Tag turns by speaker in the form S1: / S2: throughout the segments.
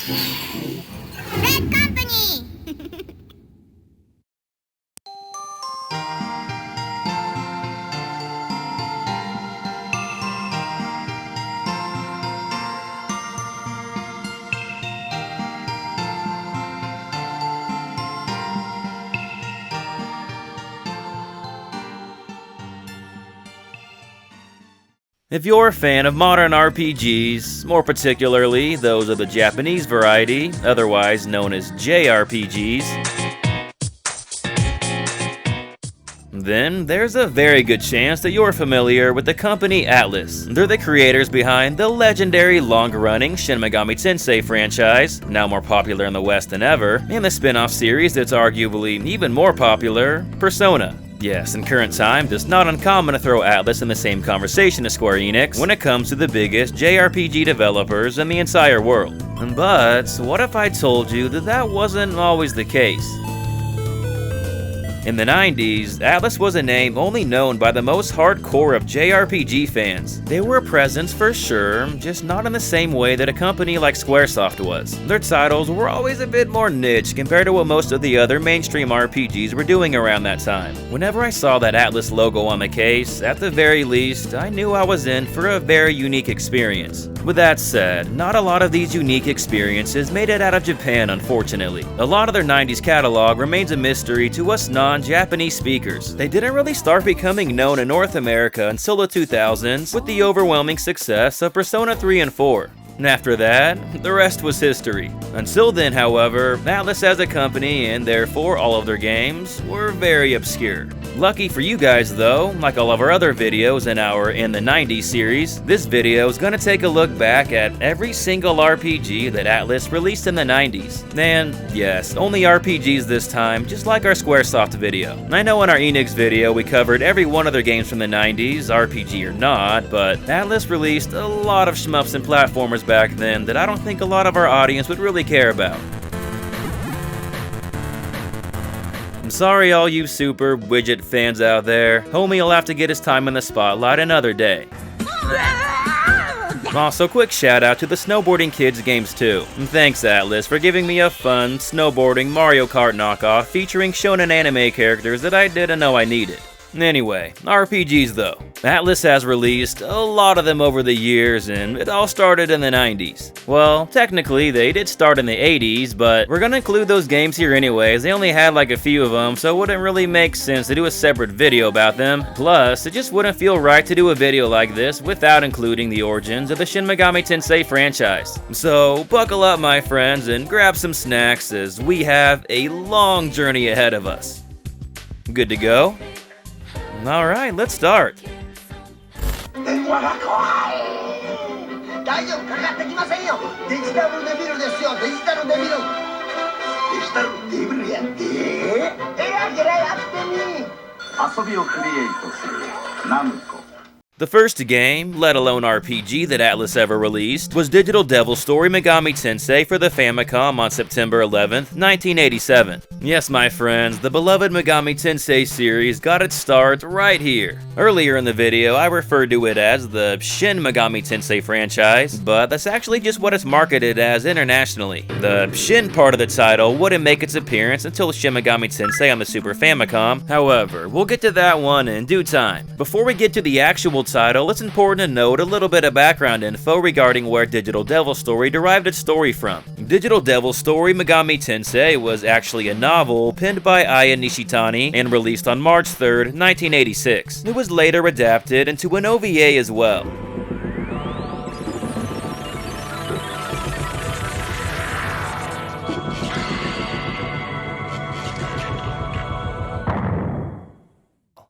S1: Red Company!
S2: If you're a fan of modern RPGs, more particularly those of the Japanese variety, otherwise known as JRPGs, then there's a very good chance that you're familiar with the company Atlus. They're the creators behind the legendary long-running Shin Megami Tensei franchise, now more popular in the West than ever, and the spin-off series that's arguably even more popular, Persona. Yes, in current time, it's not uncommon to throw Atlus in the same conversation as Square Enix when it comes to the biggest JRPG developers in the entire world. But what if I told you that that wasn't always the case? In the 90s, Atlus was a name only known by the most hardcore of JRPG fans. They were a presence for sure, just not in the same way that a company like Squaresoft was. Their titles were always a bit more niche compared to what most of the other mainstream RPGs were doing around that time. Whenever I saw that Atlus logo on the case, at the very least, I knew I was in for a very unique experience. With that said, not a lot of these unique experiences made it out of Japan, unfortunately. A lot of their 90s catalog remains a mystery to us non-Japanese speakers. They didn't really start becoming known in North America until the 2000s with the overwhelming success of Persona 3 and 4. And after that, the rest was history. Until then, however, Atlus as a company, and therefore all of their games, were very obscure. Lucky for you guys though, like all of our other videos in our In the 90s series, this video is going to take a look back at every single RPG that Atlus released in the 90s. And yes, only RPGs this time, just like our Squaresoft video. I know in our Enix video we covered every one of their games from the 90s, RPG or not, but Atlus released a lot of shmups and platformers back then that I don't think a lot of our audience would really care about. I'm sorry all you super widget fans out there, homie will have to get his time in the spotlight another day. Also, quick shout out to the Snowboarding Kids games too. And thanks Atlus for giving me a fun snowboarding Mario Kart knockoff featuring shonen anime characters that I didn't know I needed. Anyway, RPGs though. Atlus has released a lot of them over the years, and it all started in the 90s. Well, technically they did start in the 80s, but we're gonna include those games here anyways. They only had like a few of them, so it wouldn't really make sense to do a separate video about them. Plus, it just wouldn't feel right to do a video like this without including the origins of the Shin Megami Tensei franchise. So, buckle up my friends and grab some snacks as we have a long journey ahead of us. Good to go? Alright, let's start. The first game, let alone RPG, that Atlus ever released was Digital Devil Story Megami Tensei for the Famicom on September 11th, 1987. Yes, my friends, the beloved Megami Tensei series got its start right here. Earlier in the video, I referred to it as the Shin Megami Tensei franchise, but that's actually just what it's marketed as internationally. The Shin part of the title wouldn't make its appearance until Shin Megami Tensei on the Super Famicom. However, we'll get to that one in due time. Before we get to the actual title, it's important to note a little bit of background info regarding where Digital Devil Story derived its story from. Digital Devil Story Megami Tensei was actually a novel penned by Aya Nishitani and released on March 3rd, 1986. It was later adapted into an OVA as well.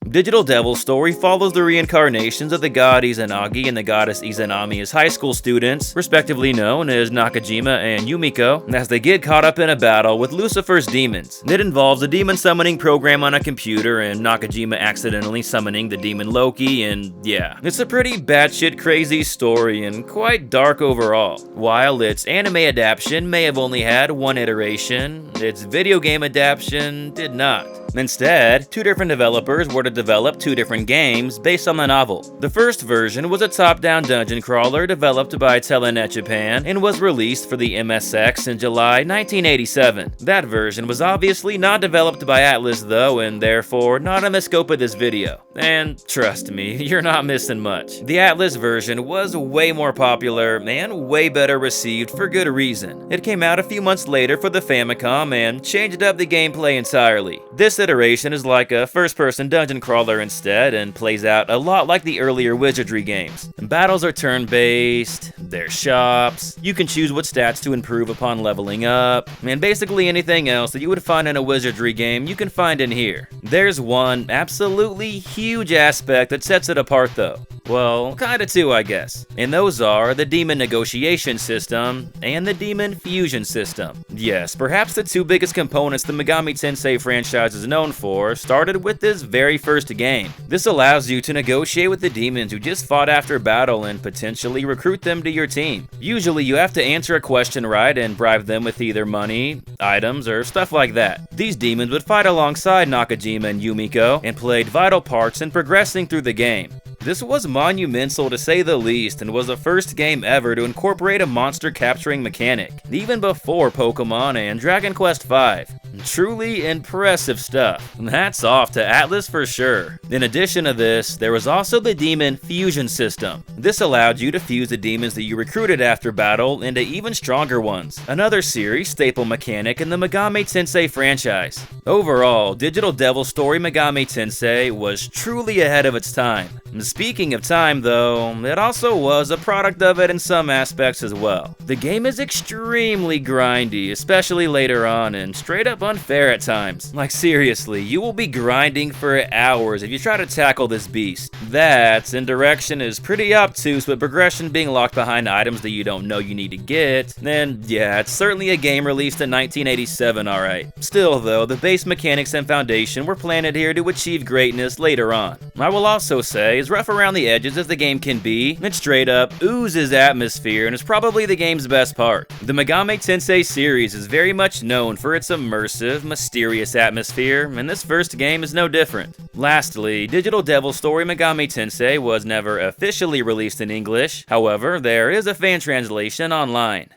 S2: Digital Devil Story follows the reincarnations of the god Izanagi and the goddess Izanami as high school students, respectively known as Nakajima and Yumiko, as they get caught up in a battle with Lucifer's demons. It involves a demon summoning program on a computer and Nakajima accidentally summoning the demon Loki, and yeah. It's a pretty batshit crazy story and quite dark overall. While its anime adaptation may have only had one iteration, its video game adaptation did not. Instead, two different developers were to develop two different games based on the novel. The first version was a top-down dungeon crawler developed by Telenet Japan and was released for the MSX in July 1987. That version was obviously not developed by Atlus though, and therefore not in the scope of this video. And trust me, you're not missing much. The Atlus version was way more popular and way better received for good reason. It came out a few months later for the Famicom and changed up the gameplay entirely. This iteration is like a first-person dungeon crawler instead and plays out a lot like the earlier Wizardry games. Battles are turn-based, there's shops, you can choose what stats to improve upon leveling up, and basically anything else that you would find in a Wizardry game you can find in here. There's one absolutely huge aspect that sets it apart though. Well, kinda two, I guess. And those are the Demon Negotiation System and the Demon Fusion System. Yes, perhaps the two biggest components the Megami Tensei franchise is known for started with this very first game. This allows you to negotiate with the demons who just fought after battle and potentially recruit them to your team. Usually you have to answer a question right and bribe them with either money, items, or stuff like that. These demons would fight alongside Nakajima and Yumiko and played vital parts in progressing through the game. This was monumental to say the least and was the first game ever to incorporate a monster capturing mechanic, even before Pokemon and Dragon Quest V. Truly impressive stuff. Hats off to Atlus for sure. In addition to this, there was also the Demon Fusion System. This allowed you to fuse the demons that you recruited after battle into even stronger ones, another series staple mechanic in the Megami Tensei franchise. Overall, Digital Devil Story Megami Tensei was truly ahead of its time. Speaking of time though, it also was a product of it in some aspects as well. The game is extremely grindy, especially later on, and straight up unfair at times. Like seriously, you will be grinding for hours if you try to tackle this beast. That, and direction is pretty obtuse with progression being locked behind items that you don't know you need to get. And yeah, it's certainly a game released in 1987, alright. Still though, the base mechanics and foundation were planted here to achieve greatness later on. I will also say, as rough around the edges as the game can be, it straight up oozes atmosphere and is probably the game's best part. The Megami Tensei series is very much known for its immersive, mysterious atmosphere, and this first game is no different. Lastly, Digital Devil Story Megami Tensei was never officially released in English, however, there is a fan translation online.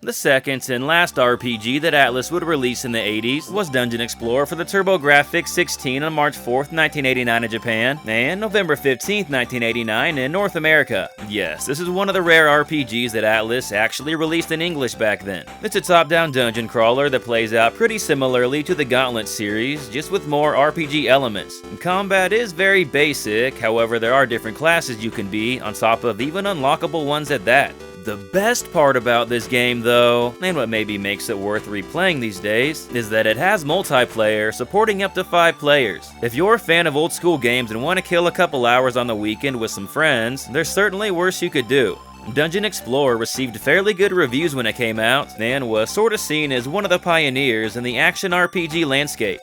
S2: The second and last RPG that Atlus would release in the 80s was Dungeon Explorer for the TurboGrafx 16 on March 4th, 1989 in Japan, and November 15th, 1989 in North America. Yes, this is one of the rare RPGs that Atlus actually released in English back then. It's a top-down dungeon crawler that plays out pretty similarly to the Gauntlet series, just with more RPG elements. Combat is very basic, however there are different classes you can be, on top of even unlockable ones at that. The best part about this game though, and what maybe makes it worth replaying these days, is that it has multiplayer supporting up to 5 players. If you're a fan of old school games and want to kill a couple hours on the weekend with some friends, there's certainly worse you could do. Dungeon Explorer received fairly good reviews when it came out, and was sorta seen as one of the pioneers in the action RPG landscape.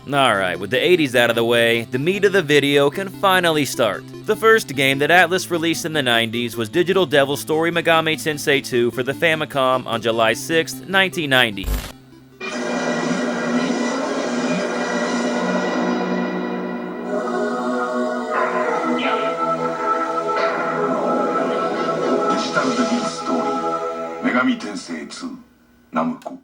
S2: Alright, with the 80s out of the way, the meat of the video can finally start. The first game that Atlus released in the 90s was Digital Devil Story Megami Tensei 2 for the Famicom on July 6, 1990.
S1: Megami Tensei 2 Namco.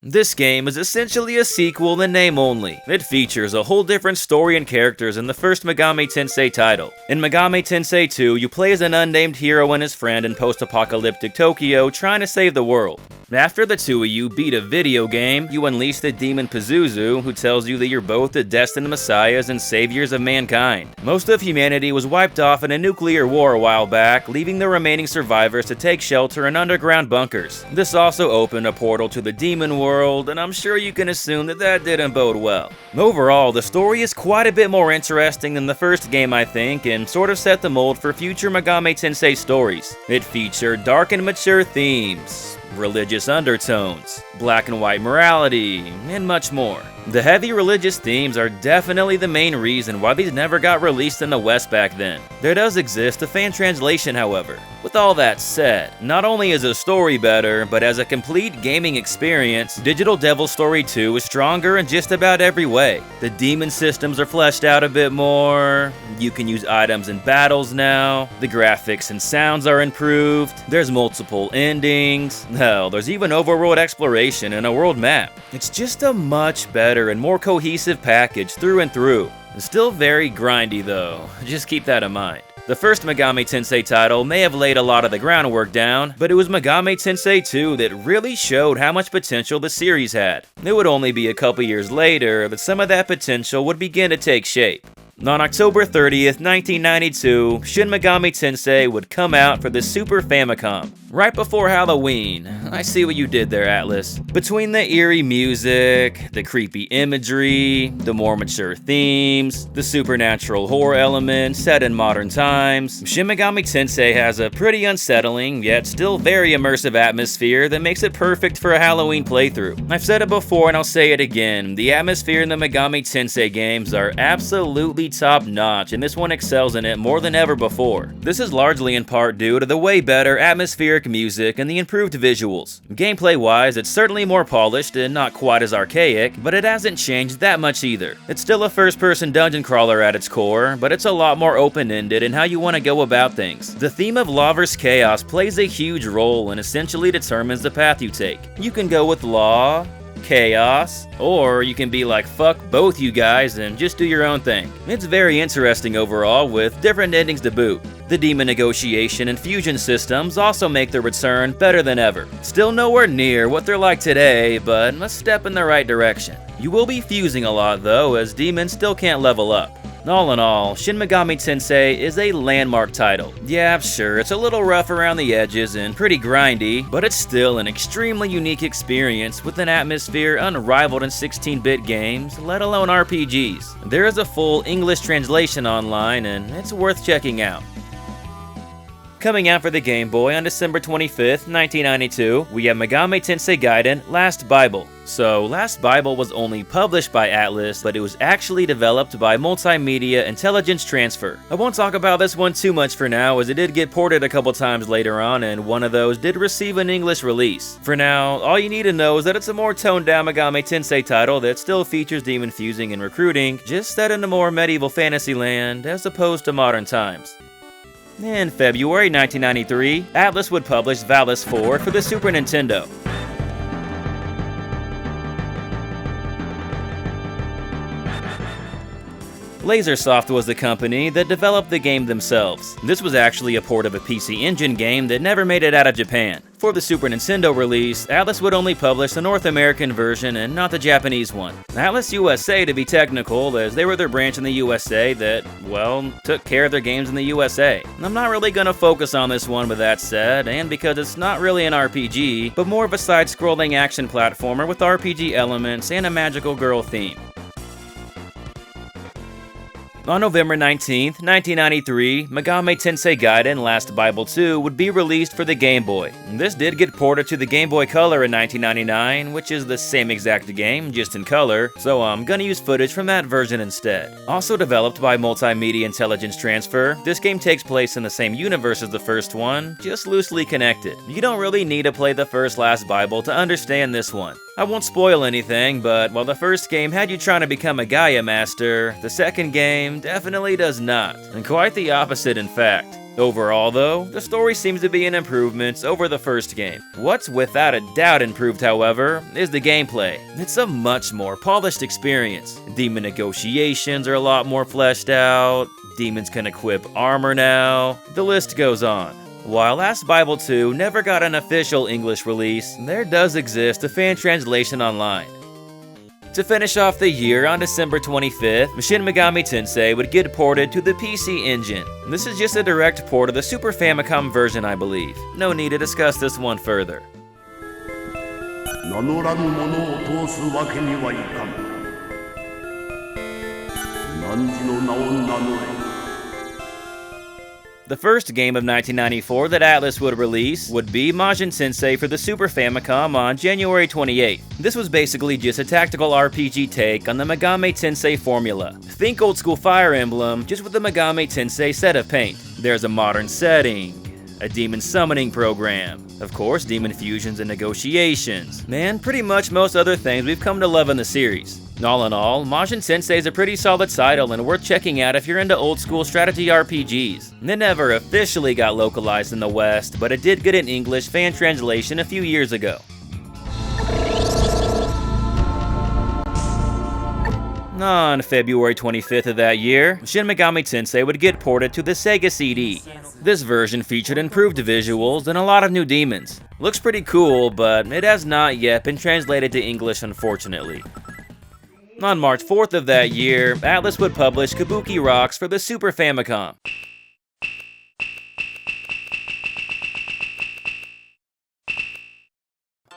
S2: This game is essentially a sequel in name only. It features a whole different story and characters in the first Megami Tensei title. In Megami Tensei 2, you play as an unnamed hero and his friend in post-apocalyptic Tokyo trying to save the world. After the two of you beat a video game, you unleash the demon Pazuzu, who tells you that you're both the destined messiahs and saviors of mankind. Most of humanity was wiped off in a nuclear war a while back, leaving the remaining survivors to take shelter in underground bunkers. This also opened a portal to the demon world, and I'm sure you can assume that that didn't bode well. Overall, the story is quite a bit more interesting than the first game, I think, and sort of set the mold for future Megami Tensei stories. It featured dark and mature themes, religious undertones, black and white morality, and much more. The heavy religious themes are definitely the main reason why these never got released in the West back then. There does exist a fan translation, however. With all that said, not only is the story better, but as a complete gaming experience, Digital Devil Story 2 is stronger in just about every way. The demon systems are fleshed out a bit more, you can use items in battles now, the graphics and sounds are improved, there's multiple endings, hell, there's even overworld exploration and a world map. It's just a much better and more cohesive package through and through. It's still very grindy though, just keep that in mind. The first Megami Tensei title may have laid a lot of the groundwork down, but it was Megami Tensei 2 that really showed how much potential the series had. It would only be a couple years later that some of that potential would begin to take shape. On October 30th, 1992, Shin Megami Tensei would come out for the Super Famicom, right before Halloween. I see what you did there, Atlus. Between the eerie music, the creepy imagery, the more mature themes, the supernatural horror elements set in modern times, Shin Megami Tensei has a pretty unsettling, yet still very immersive atmosphere that makes it perfect for a Halloween playthrough. I've said it before and I'll say it again, the atmosphere in the Megami Tensei games are absolutely top-notch, and this one excels in it more than ever before. This is largely in part due to the way better atmospheric music and the improved visuals. Gameplay-wise, it's certainly more polished and not quite as archaic, but it hasn't changed that much either. It's still a first-person dungeon crawler at its core, but it's a lot more open-ended in how you want to go about things. The theme of law versus chaos plays a huge role and essentially determines the path you take. You can go with law, chaos, or you can be like fuck both you guys and just do your own thing. It's very interesting overall with different endings to boot. The demon negotiation and fusion systems also make their return better than ever. Still nowhere near what they're like today, but a step in the right direction. You will be fusing a lot though, as demons still can't level up. All in all, Shin Megami Tensei is a landmark title. Yeah, sure, it's a little rough around the edges and pretty grindy, but it's still an extremely unique experience with an atmosphere unrivaled in 16-bit games, let alone RPGs. There is a full English translation online, and it's worth checking out. Coming out for the Game Boy on December 25th, 1992, we have Megami Tensei Gaiden Last Bible. So, Last Bible was only published by Atlus, but it was actually developed by Multimedia Intelligence Transfer. I won't talk about this one too much for now, as it did get ported a couple times later on, and one of those did receive an English release. For now, all you need to know is that it's a more toned-down Megami Tensei title that still features demon fusing and recruiting, just set in a more medieval fantasy land as opposed to modern times. In February 1993, Atlus would publish Valis 4 for the Super Nintendo. Lasersoft was the company that developed the game themselves. This was actually a port of a PC Engine game that never made it out of Japan. For the Super Nintendo release, Atlus would only publish the North American version and not the Japanese one. Atlus USA to be technical, as they were their branch in the USA that, well, took care of their games in the USA. I'm not really gonna focus on this one with that said, and because it's not really an RPG, but more of a side-scrolling action platformer with RPG elements and a magical girl theme. On November 19th, 1993, Megami Tensei Gaiden Last Bible 2 would be released for the Game Boy. This did get ported to the Game Boy Color in 1999, which is the same exact game, just in color, so I'm gonna use footage from that version instead. Also developed by Multimedia Intelligence Transfer, this game takes place in the same universe as the first one, just loosely connected. You don't really need to play the first Last Bible to understand this one. I won't spoil anything, but while the first game had you trying to become a Gaia Master, the second game definitely does not, and quite the opposite in fact. Overall though, the story seems to be an improvement over the first game. What's without a doubt improved, however, is the gameplay. It's a much more polished experience. Demon negotiations are a lot more fleshed out, demons can equip armor now, the list goes on. While Last Bible 2 never got an official English release, there does exist a fan translation online. To finish off the year on December 25th, Shin Megami Tensei would get ported to the PC Engine. This is just a direct port of the Super Famicom version, I believe. No need to discuss this one further. The first game of 1994 that Atlus would release would be Majin Tensei for the Super Famicom on January 28th. This was basically just a tactical RPG take on the Megami Tensei formula. Think old school Fire Emblem, just with the Megami Tensei set of paint. There's a modern setting, a demon summoning program, of course demon fusions and negotiations, and pretty much most other things we've come to love in the series. All in all, Majin Tensei is a pretty solid title and worth checking out if you're into old school strategy RPGs. It never officially got localized in the West, but it did get an English fan translation a few years ago. On February 25th of that year, Shin Megami Tensei would get ported to the Sega CD. This version featured improved visuals and a lot of new demons. Looks pretty cool, but it has not yet been translated to English, unfortunately. On March 4th of that year, Atlus would publish Kabuki Rocks for the Super Famicom.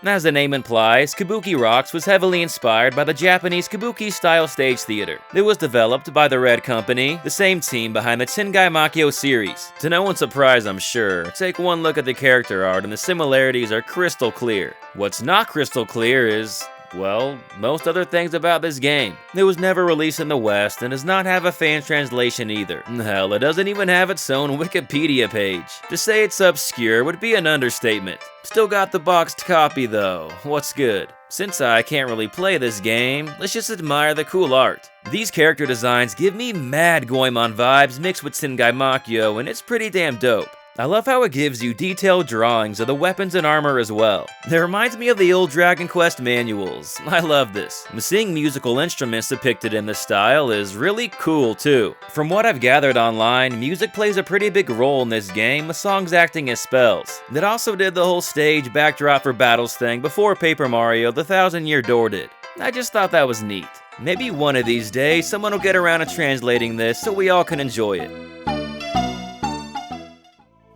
S2: As the name implies, Kabuki Rocks was heavily inspired by the Japanese Kabuki-style stage theater. It was developed by the Red Company, the same team behind the Tengai Makyo series. To no one's surprise, I'm sure, take one look at the character art and the similarities are crystal clear. What's not crystal clear is, well, most other things about this game. It was never released in the West and does not have a fan translation either. Hell, it doesn't even have its own Wikipedia page. To say it's obscure would be an understatement. Still got the boxed copy though. What's good? Since I can't really play this game, let's just admire the cool art. These character designs give me mad Goemon vibes mixed with Tengai Makyo, and it's pretty damn dope. I love how it gives you detailed drawings of the weapons and armor as well. It reminds me of the old Dragon Quest manuals. I love this. Seeing musical instruments depicted in this style is really cool too. From what I've gathered online, music plays a pretty big role in this game, with songs acting as spells. It also did the whole stage backdrop for battles thing before Paper Mario the Thousand Year Door did. I just thought that was neat. Maybe one of these days someone will get around to translating this so we all can enjoy it.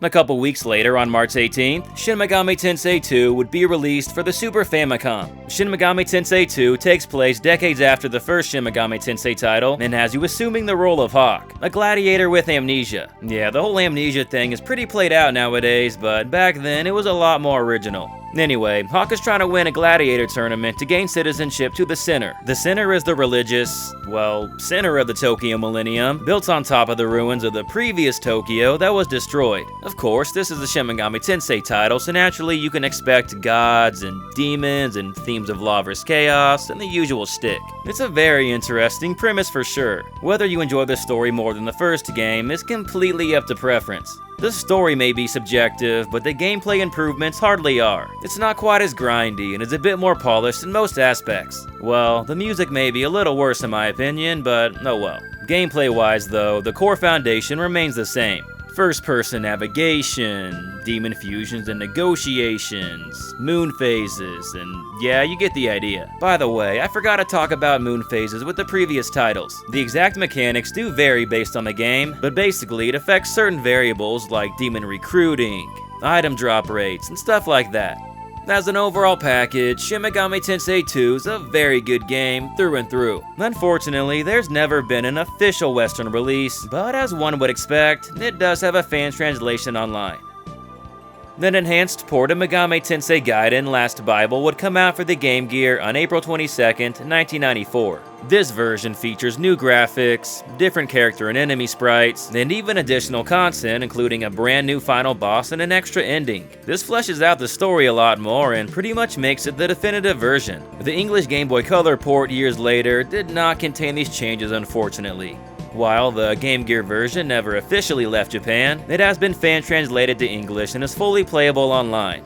S2: A couple weeks later, on March 18th, Shin Megami Tensei 2 would be released for the Super Famicom. Shin Megami Tensei 2 takes place decades after the first Shin Megami Tensei title, and has you assuming the role of Hawk, a gladiator with amnesia. Yeah, the whole amnesia thing is pretty played out nowadays, but back then it was a lot more original. Anyway, Hawk is trying to win a gladiator tournament to gain citizenship to the Center. The Center is the religious, well, center of the Tokyo Millennium, built on top of the ruins of the previous Tokyo that was destroyed. Of course, this is the Shin Megami Tensei title, so naturally you can expect gods and demons and themes of law versus chaos and the usual shtick. It's a very interesting premise for sure. Whether you enjoy the story more than the first game is completely up to preference. The story may be subjective, but the gameplay improvements hardly are. It's not quite as grindy and is a bit more polished in most aspects. Well, the music may be a little worse in my opinion, but oh well. Gameplay-wise though, the core foundation remains the same. First-person navigation, demon fusions and negotiations, moon phases, and yeah, you get the idea. By the way, I forgot to talk about moon phases with the previous titles. The exact mechanics do vary based on the game, but basically it affects certain variables like demon recruiting, item drop rates, and stuff like that. As an overall package, Shin Megami Tensei 2 is a very good game through and through. Unfortunately, there's never been an official Western release, but as one would expect, it does have a fan translation online. An enhanced port of Megami Tensei Gaiden Last Bible would come out for the Game Gear on April 22nd, 1994. This version features new graphics, different character and enemy sprites, and even additional content including a brand new final boss and an extra ending. This fleshes out the story a lot more and pretty much makes it the definitive version. The English Game Boy Color port years later did not contain these changes, unfortunately. While the Game Gear version never officially left Japan, it has been fan translated to English and is fully playable online.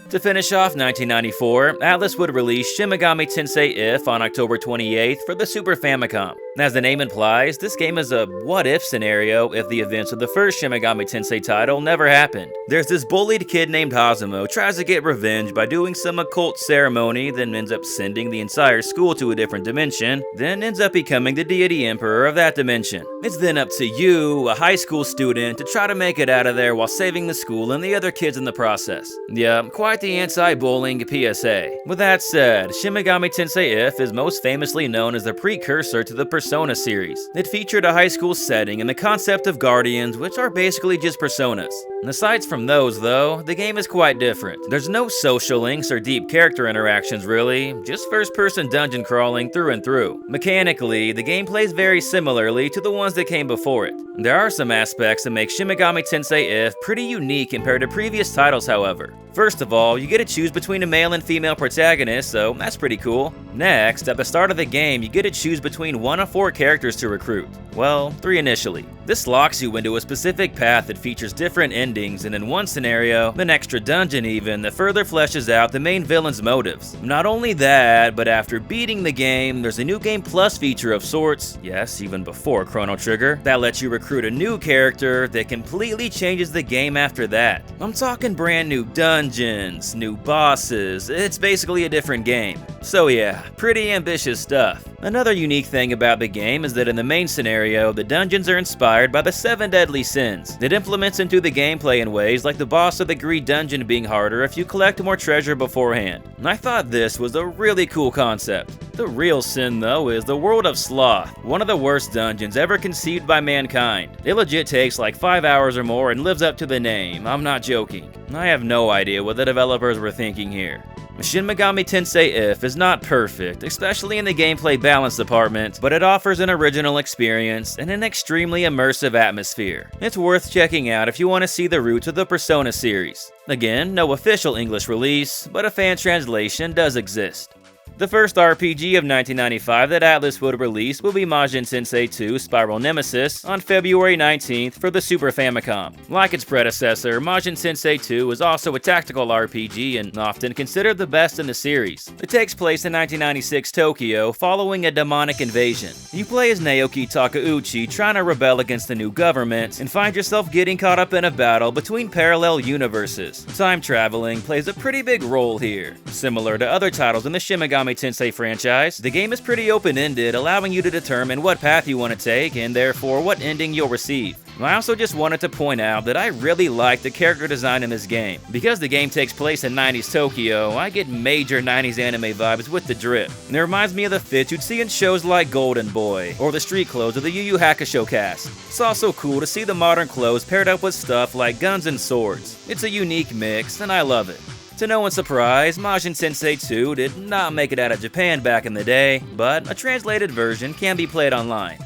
S2: To finish off 1994, Atlus would release Shin Megami Tensei If on October 28th for the Super Famicom. As the name implies, this game is a what-if scenario if the events of the first Shin Megami Tensei title never happened. There's this bullied kid named Hazumo tries to get revenge by doing some occult ceremony, then ends up sending the entire school to a different dimension, then ends up becoming the deity emperor of that dimension. It's then up to you, a high school student, to try to make it out of there while saving the school and the other kids in the process. Yeah, quite the anti-bullying PSA. With that said, Shin Megami Tensei If is most famously known as the precursor to the Persona series. It featured a high school setting and the concept of guardians, which are basically just personas. And aside from those though, the game is quite different. There's no social links or deep character interactions really, just first-person dungeon crawling through and through. Mechanically, the game plays very similarly to the ones that came before it. There are some aspects that make Shin Megami Tensei If pretty unique compared to previous titles however. First of all, you get to choose between a male and female protagonist, so that's pretty cool. Next, at the start of the game, you get to choose between 1 of 4 characters to recruit. Well, 3 initially. This locks you into a specific path that features different endings, and in one scenario, an extra dungeon even, that further fleshes out the main villain's motives. Not only that, but after beating the game, there's a new Game Plus feature of sorts, yes, even before Chrono Trigger, that lets you recruit a new character that completely changes the game after that. I'm talking brand new dungeons, new bosses, it's basically a different game. So yeah, pretty ambitious stuff. Another unique thing about the game is that in the main scenario, the dungeons are inspired by the 7 deadly sins. It implements into the gameplay in ways like the boss of the Greed dungeon being harder if you collect more treasure beforehand. And I thought this was a really cool concept. The real sin though is the World of Sloth, one of the worst dungeons ever conceived by mankind. It legit takes like 5 hours or more and lives up to the name, I'm not joking. I have no idea what the developers were thinking here. Shin Megami Tensei If is not perfect, especially in the gameplay balance department, but it offers an original experience and an extremely immersive atmosphere. It's worth checking out if you want to see the roots of the Persona series. Again, no official English release, but a fan translation does exist. The first RPG of 1995 that Atlus would release will be Majin Tensei 2 Spiral Nemesis on February 19th for the Super Famicom. Like its predecessor, Majin Tensei 2 is also a tactical RPG and often considered the best in the series. It takes place in 1996 Tokyo following a demonic invasion. You play as Naoki Takeuchi trying to rebel against the new government and find yourself getting caught up in a battle between parallel universes. Time traveling plays a pretty big role here. Similar to other titles in the Shin Megami Tensei franchise, the game is pretty open-ended, allowing you to determine what path you want to take and therefore what ending you'll receive. I also just wanted to point out that I really like the character design in this game. Because the game takes place in 90s Tokyo, I get major 90s anime vibes with the drip. And it reminds me of the fits you'd see in shows like Golden Boy, or the street clothes of the Yu Yu Hakusho cast. It's also cool to see the modern clothes paired up with stuff like guns and swords. It's a unique mix, and I love it. To no one's surprise, Majin Tensei 2 did not make it out of Japan back in the day, but a translated version can be played online.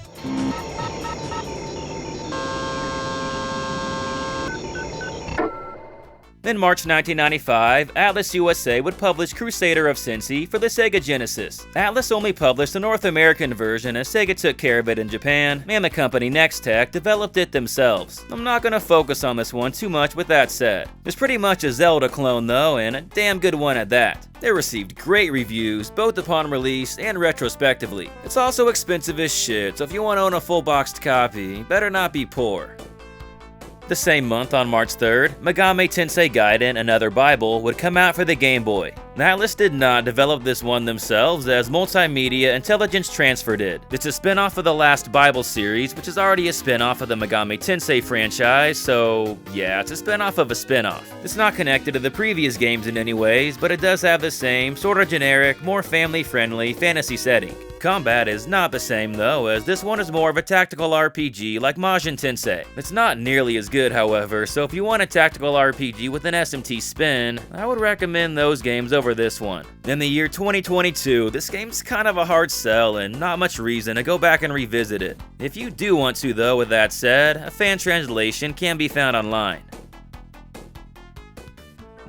S2: In March 1995, Atlus USA would publish Crusader of Sensi for the Sega Genesis. Atlus only published the North American version as Sega took care of it in Japan, and the company Next Tech developed it themselves. I'm not gonna focus on this one too much with that said. It's pretty much a Zelda clone though, and a damn good one at that. It received great reviews, both upon release and retrospectively. It's also expensive as shit, so if you want to own a full boxed copy, better not be poor. The same month, on March 3rd, Megami Tensei Gaiden Another Bible would come out for the Game Boy. Atlus did not develop this one themselves, as Multimedia Intelligence Transfer did. It's a spin-off of the last Bible series, which is already a spin-off of the Megami Tensei franchise, so yeah, it's a spin-off of a spin-off. It's not connected to the previous games in any ways, but it does have the same, sort of generic, more family-friendly fantasy setting. Combat is not the same though, as this one is more of a tactical RPG like Majin Tensei. It's not nearly as good however, so if you want a tactical RPG with an SMT spin, I would recommend those games over this one. In the year 2022, this game's kind of a hard sell and not much reason to go back and revisit it. If you do want to though, with that said, a fan translation can be found online.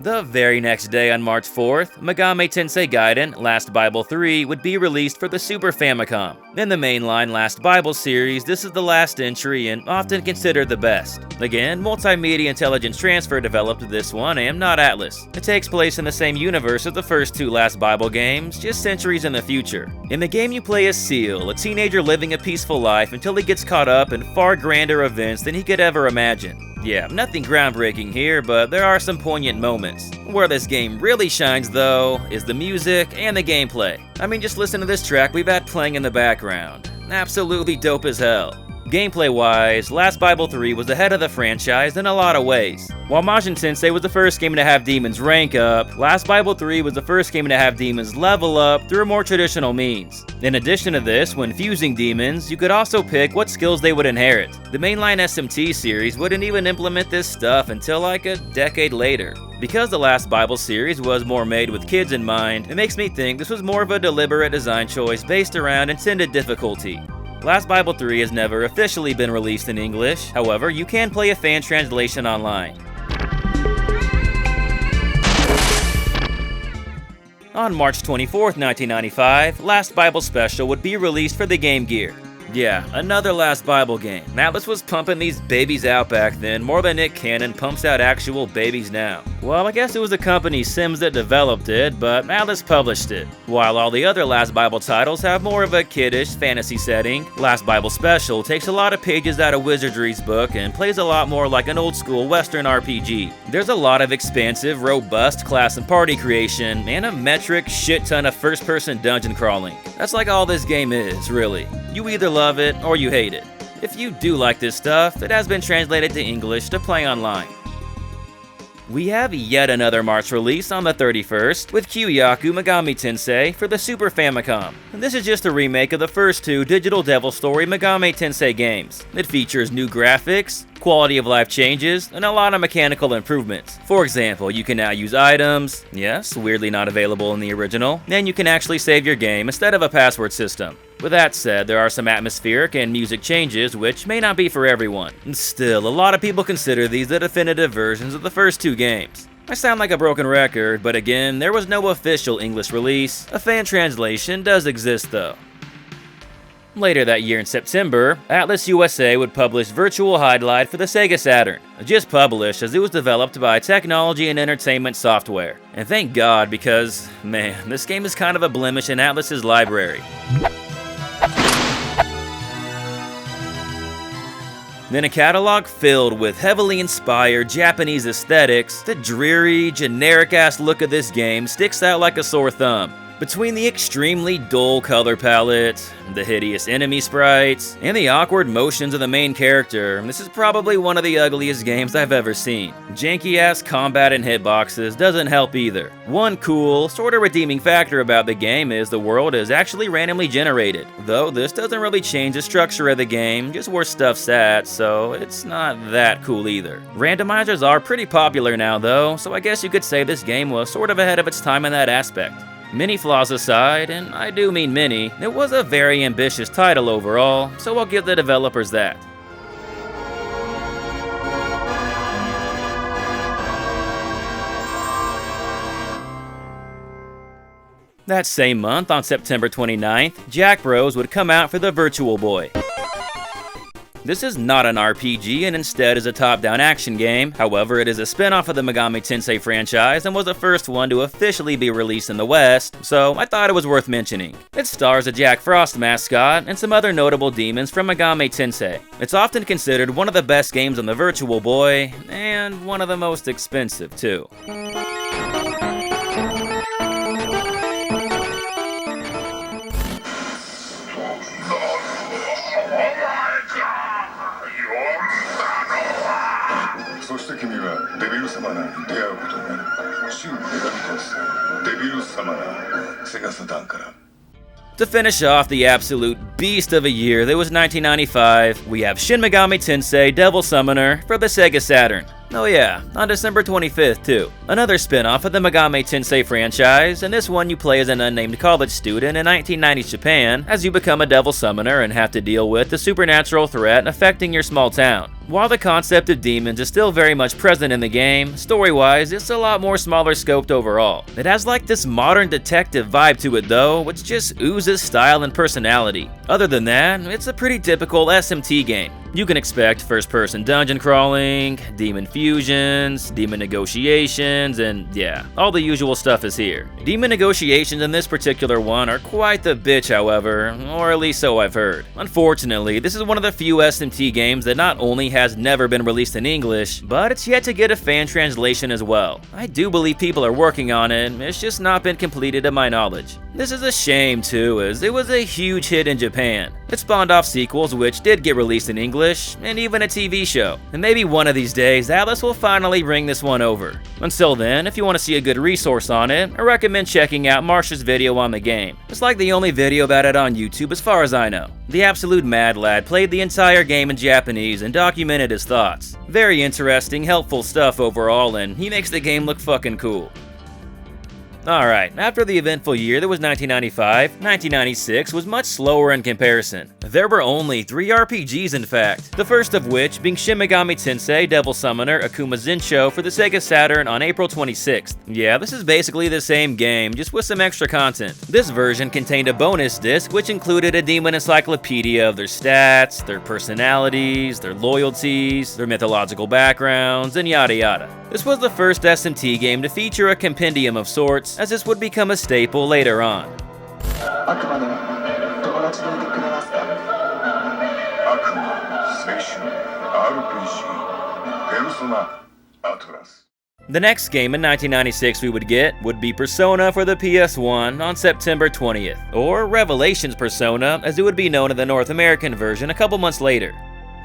S2: The very next day on March 4th, Megami Tensei Gaiden Last Bible 3 would be released for the Super Famicom. In the mainline Last Bible series, this is the last entry and often considered the best. Again, Multimedia Intelligence Transfer developed this one and not Atlus. It takes place in the same universe as the first two Last Bible games, just centuries in the future. In the game you play as Seal, a teenager living a peaceful life until he gets caught up in far grander events than he could ever imagine. Yeah, nothing groundbreaking here, but there are some poignant moments. Where this game really shines, though, is the music and the gameplay. I mean, just listen to this track we've had playing in the background. Absolutely dope as hell. Gameplay-wise, Last Bible 3 was ahead of the franchise in a lot of ways. While Majin Tensei was the first game to have demons rank up, Last Bible 3 was the first game to have demons level up through more traditional means. In addition to this, when fusing demons, you could also pick what skills they would inherit. The mainline SMT series wouldn't even implement this stuff until like a decade later. Because the Last Bible series was more made with kids in mind, it makes me think this was more of a deliberate design choice based around intended difficulty. Last Bible 3 has never officially been released in English, however, you can play a fan translation online. On March 24th, 1995, Last Bible Special would be released for the Game Gear. Yeah, another Last Bible game. Atlus was pumping these babies out back then more than Nick Cannon pumps out actual babies now. Well, I guess it was the company Sims that developed it, but Atlus published it. While all the other Last Bible titles have more of a kiddish fantasy setting, Last Bible Special takes a lot of pages out of Wizardry's book and plays a lot more like an old school Western RPG. There's a lot of expansive, robust class and party creation, and a metric shit ton of first-person dungeon crawling. That's like all this game is, really. You either love it or you hate it. If you do like this stuff, it has been translated to English to play online. We have yet another March release on the 31st with Kyoyaku Megami Tensei for the Super Famicom. And this is just a remake of the first two Digital Devil Story Megami Tensei games. It features new graphics, quality of life changes, and a lot of mechanical improvements. For example, you can now use items, yes, weirdly not available in the original, and you can actually save your game instead of a password system. With that said, there are some atmospheric and music changes which may not be for everyone. Still, a lot of people consider these the definitive versions of the first two games. I sound like a broken record, but again, there was no official English release. A fan translation does exist though. Later that year in September, Atlus USA would publish Virtual Highlight for the Sega Saturn. Just published as it was developed by Technology and Entertainment Software. And thank God, because, man, this game is kind of a blemish in Atlus's library. Then a catalog filled with heavily inspired Japanese aesthetics, the dreary, generic-ass look of this game sticks out like a sore thumb. Between the extremely dull color palette, the hideous enemy sprites, and the awkward motions of the main character, this is probably one of the ugliest games I've ever seen. Janky-ass combat and hitboxes doesn't help either. One cool, sort of redeeming factor about the game is the world is actually randomly generated, though this doesn't really change the structure of the game, just where stuff's at, so it's not that cool either. Randomizers are pretty popular now though, so I guess you could say this game was sort of ahead of its time in that aspect. Many flaws aside, and I do mean many, it was a very ambitious title overall, so I'll give the developers that. That same month, on September 29th, Jack Bros would come out for the Virtual Boy. This is not an RPG and instead is a top-down action game, however it is a spin-off of the Megami Tensei franchise and was the first one to officially be released in the West, so I thought it was worth mentioning. It stars a Jack Frost mascot and some other notable demons from Megami Tensei. It's often considered one of the best games on the Virtual Boy, and one of the most expensive too. To finish off the absolute beast of a year that was 1995, we have Shin Megami Tensei Devil Summoner for the Sega Saturn. Oh yeah, on December 25th too. Another spin-off of the Megami Tensei franchise, and this one you play as an unnamed college student in 1990s Japan as you become a devil summoner and have to deal with the supernatural threat affecting your small town. While the concept of demons is still very much present in the game, story-wise it's a lot more smaller scoped overall. It has like this modern detective vibe to it though, which just oozes style and personality. Other than that, it's a pretty typical SMT game. You can expect first-person dungeon crawling, demon fusions, demon negotiations, and yeah, all the usual stuff is here. Demon negotiations in this particular one are quite the bitch however, or at least so I've heard. Unfortunately, this is one of the few SMT games that not only has never been released in English, but it's yet to get a fan translation as well. I do believe people are working on it, it's just not been completed to my knowledge. This is a shame too, as it was a huge hit in Japan. It spawned off sequels which did get released in English, and even a TV show. And maybe one of these days, Atlus will finally bring this one over. Until then, if you want to see a good resource on it, I recommend checking out Marsh's video on the game. It's like the only video about it on YouTube as far as I know. The absolute mad lad played the entire game in Japanese and documented his thoughts. Very interesting, helpful stuff overall, and he makes the game look fucking cool. Alright, after the eventful year that was 1995, 1996 was much slower in comparison. There were only 3 RPGs in fact, the first of which being Shin Megami Tensei Devil Summoner Akuma Zincho for the Sega Saturn on April 26th. Yeah, this is basically the same game, just with some extra content. This version contained a bonus disc which included a demon encyclopedia of their stats, their personalities, their loyalties, their mythological backgrounds, and yada yada. This was the first SMT game to feature a compendium of sorts, as this would become a staple later on.
S1: 悪魔の友達でいてくれますか？悪魔青春 RPG ペルソナアトラス
S2: The next game in 1996 we would get would be Persona for the PS1 on September 20th, or Revelations Persona as it would be known in the North American version a couple months later.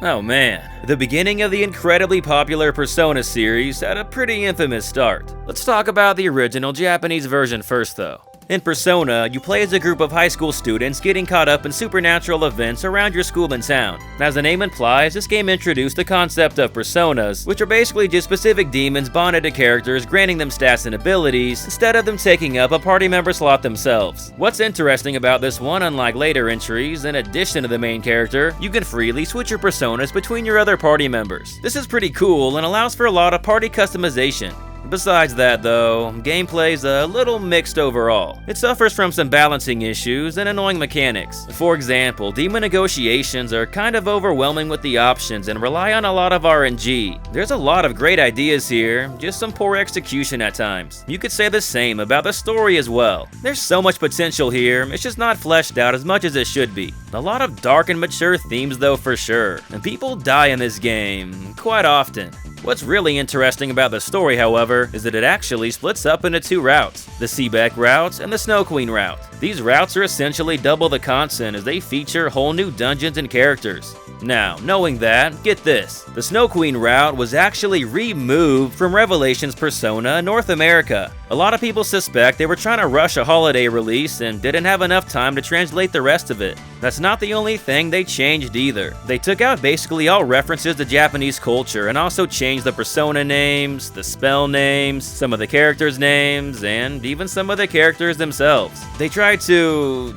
S2: Oh man, the beginning of the incredibly popular Persona series had a pretty infamous start. Let's talk about the original Japanese version first though. In Persona, you play as a group of high school students getting caught up in supernatural events around your school and town. As the name implies, this game introduced the concept of personas, which are basically just specific demons bonded to characters, granting them stats and abilities, instead of them taking up a party member slot themselves. What's interesting about this one, unlike later entries, in addition to the main character, you can freely switch your personas between your other party members. This is pretty cool and allows for a lot of party customization. Besides that though, gameplay's a little mixed overall. It suffers from some balancing issues and annoying mechanics. For example, demon negotiations are kind of overwhelming with the options and rely on a lot of RNG. There's a lot of great ideas here, just some poor execution at times. You could say the same about the story as well. There's so much potential here, it's just not fleshed out as much as it should be. A lot of dark and mature themes though for sure, and people die in this game quite often. What's really interesting about the story, however, is that it actually splits up into 2 routes, the Seabeck route and the Snow Queen route. These routes are essentially double the content as they feature whole new dungeons and characters. Now, knowing that, get this, the Snow Queen route was actually removed from Revelations Persona North America. A lot of people suspect they were trying to rush a holiday release and didn't have enough time to translate the rest of it. That's not the only thing they changed either. They took out basically all references to Japanese culture and also changed the persona names, the spell names, some of the characters' names, and even some of the characters themselves. They tried to,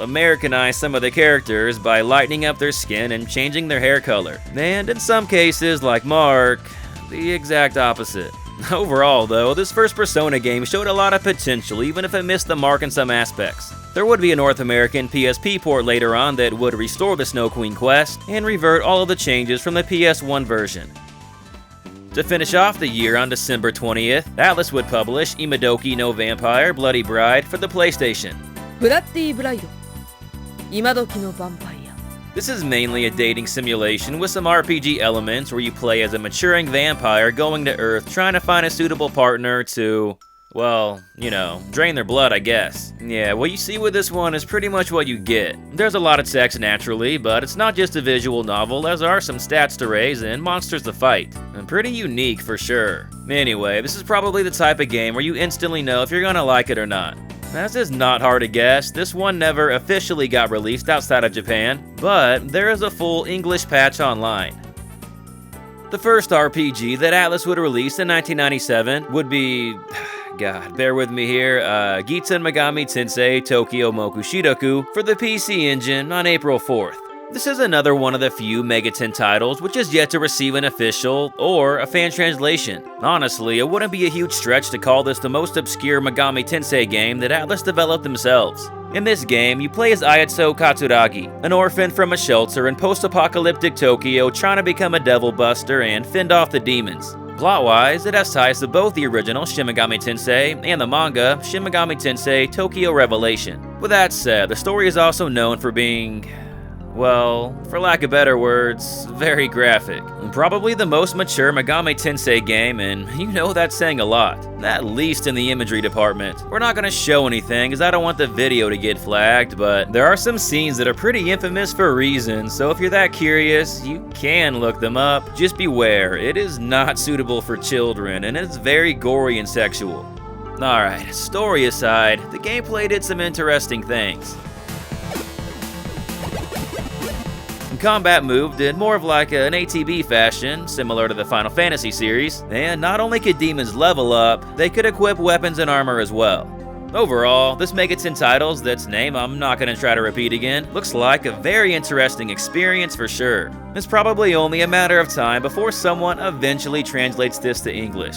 S2: Americanize some of the characters by lightening up their skin and changing their hair color. And in some cases, like Mark, the exact opposite. Overall though, this first Persona game showed a lot of potential even if it missed the mark in some aspects. There would be a North American PSP port later on that would restore the Snow Queen quest and revert all of the changes from the PS1 version. To finish off the year on December 20th, Atlus would publish Imadoki no Vampire Bloody Bride for the PlayStation.
S3: ブラッディ・ブライド今時のヴァンパイア
S2: This is mainly a dating simulation with some RPG elements where you play as a maturing vampire going to Earth trying to find a suitable partner to, well, you know, drain their blood, I guess. Yeah, what you see with this one is pretty much what you get. There's a lot of text naturally, but it's not just a visual novel, as there are some stats to raise and monsters to fight. And pretty unique for sure. Anyway, this is probably the type of game where you instantly know if you're gonna like it or not. As is not hard to guess, this one never officially got released outside of Japan, but there is a full English patch online. The first RPG that Atlus would release in 1997 would be... God, bear with me here, Shin Megami Tensei Tokyo Mokushidoku for the PC Engine on April 4th. This is another one of the few Megaten titles which is yet to receive an official or a fan translation. Honestly, it wouldn't be a huge stretch to call this the most obscure Megami Tensei game that Atlus developed themselves. In this game, you play as Ayatsu Katsuragi, an orphan from a shelter in post-apocalyptic Tokyo trying to become a devil buster and fend off the demons. Plot-wise, it has ties to both the original Shin Megami Tensei and the manga Shin Megami Tensei Tokyo Revelation. With that said, the story is also known for being... well, for lack of better words, very graphic. Probably the most mature Megami Tensei game, and you know that's saying a lot, at least in the imagery department. We're not gonna show anything as I don't want the video to get flagged, but there are some scenes that are pretty infamous for a reason, so if you're that curious, you can look them up. Just beware, it is not suitable for children, and it's very gory and sexual. Alright, story aside, the gameplay did some interesting things. Combat moved in more of like an ATB fashion, similar to the Final Fantasy series, and not only could demons level up, they could equip weapons and armor as well. Overall, this Megaten titles, that's name I'm not going to try to repeat again, looks like a very interesting experience for sure. It's probably only a matter of time before someone eventually translates this to English.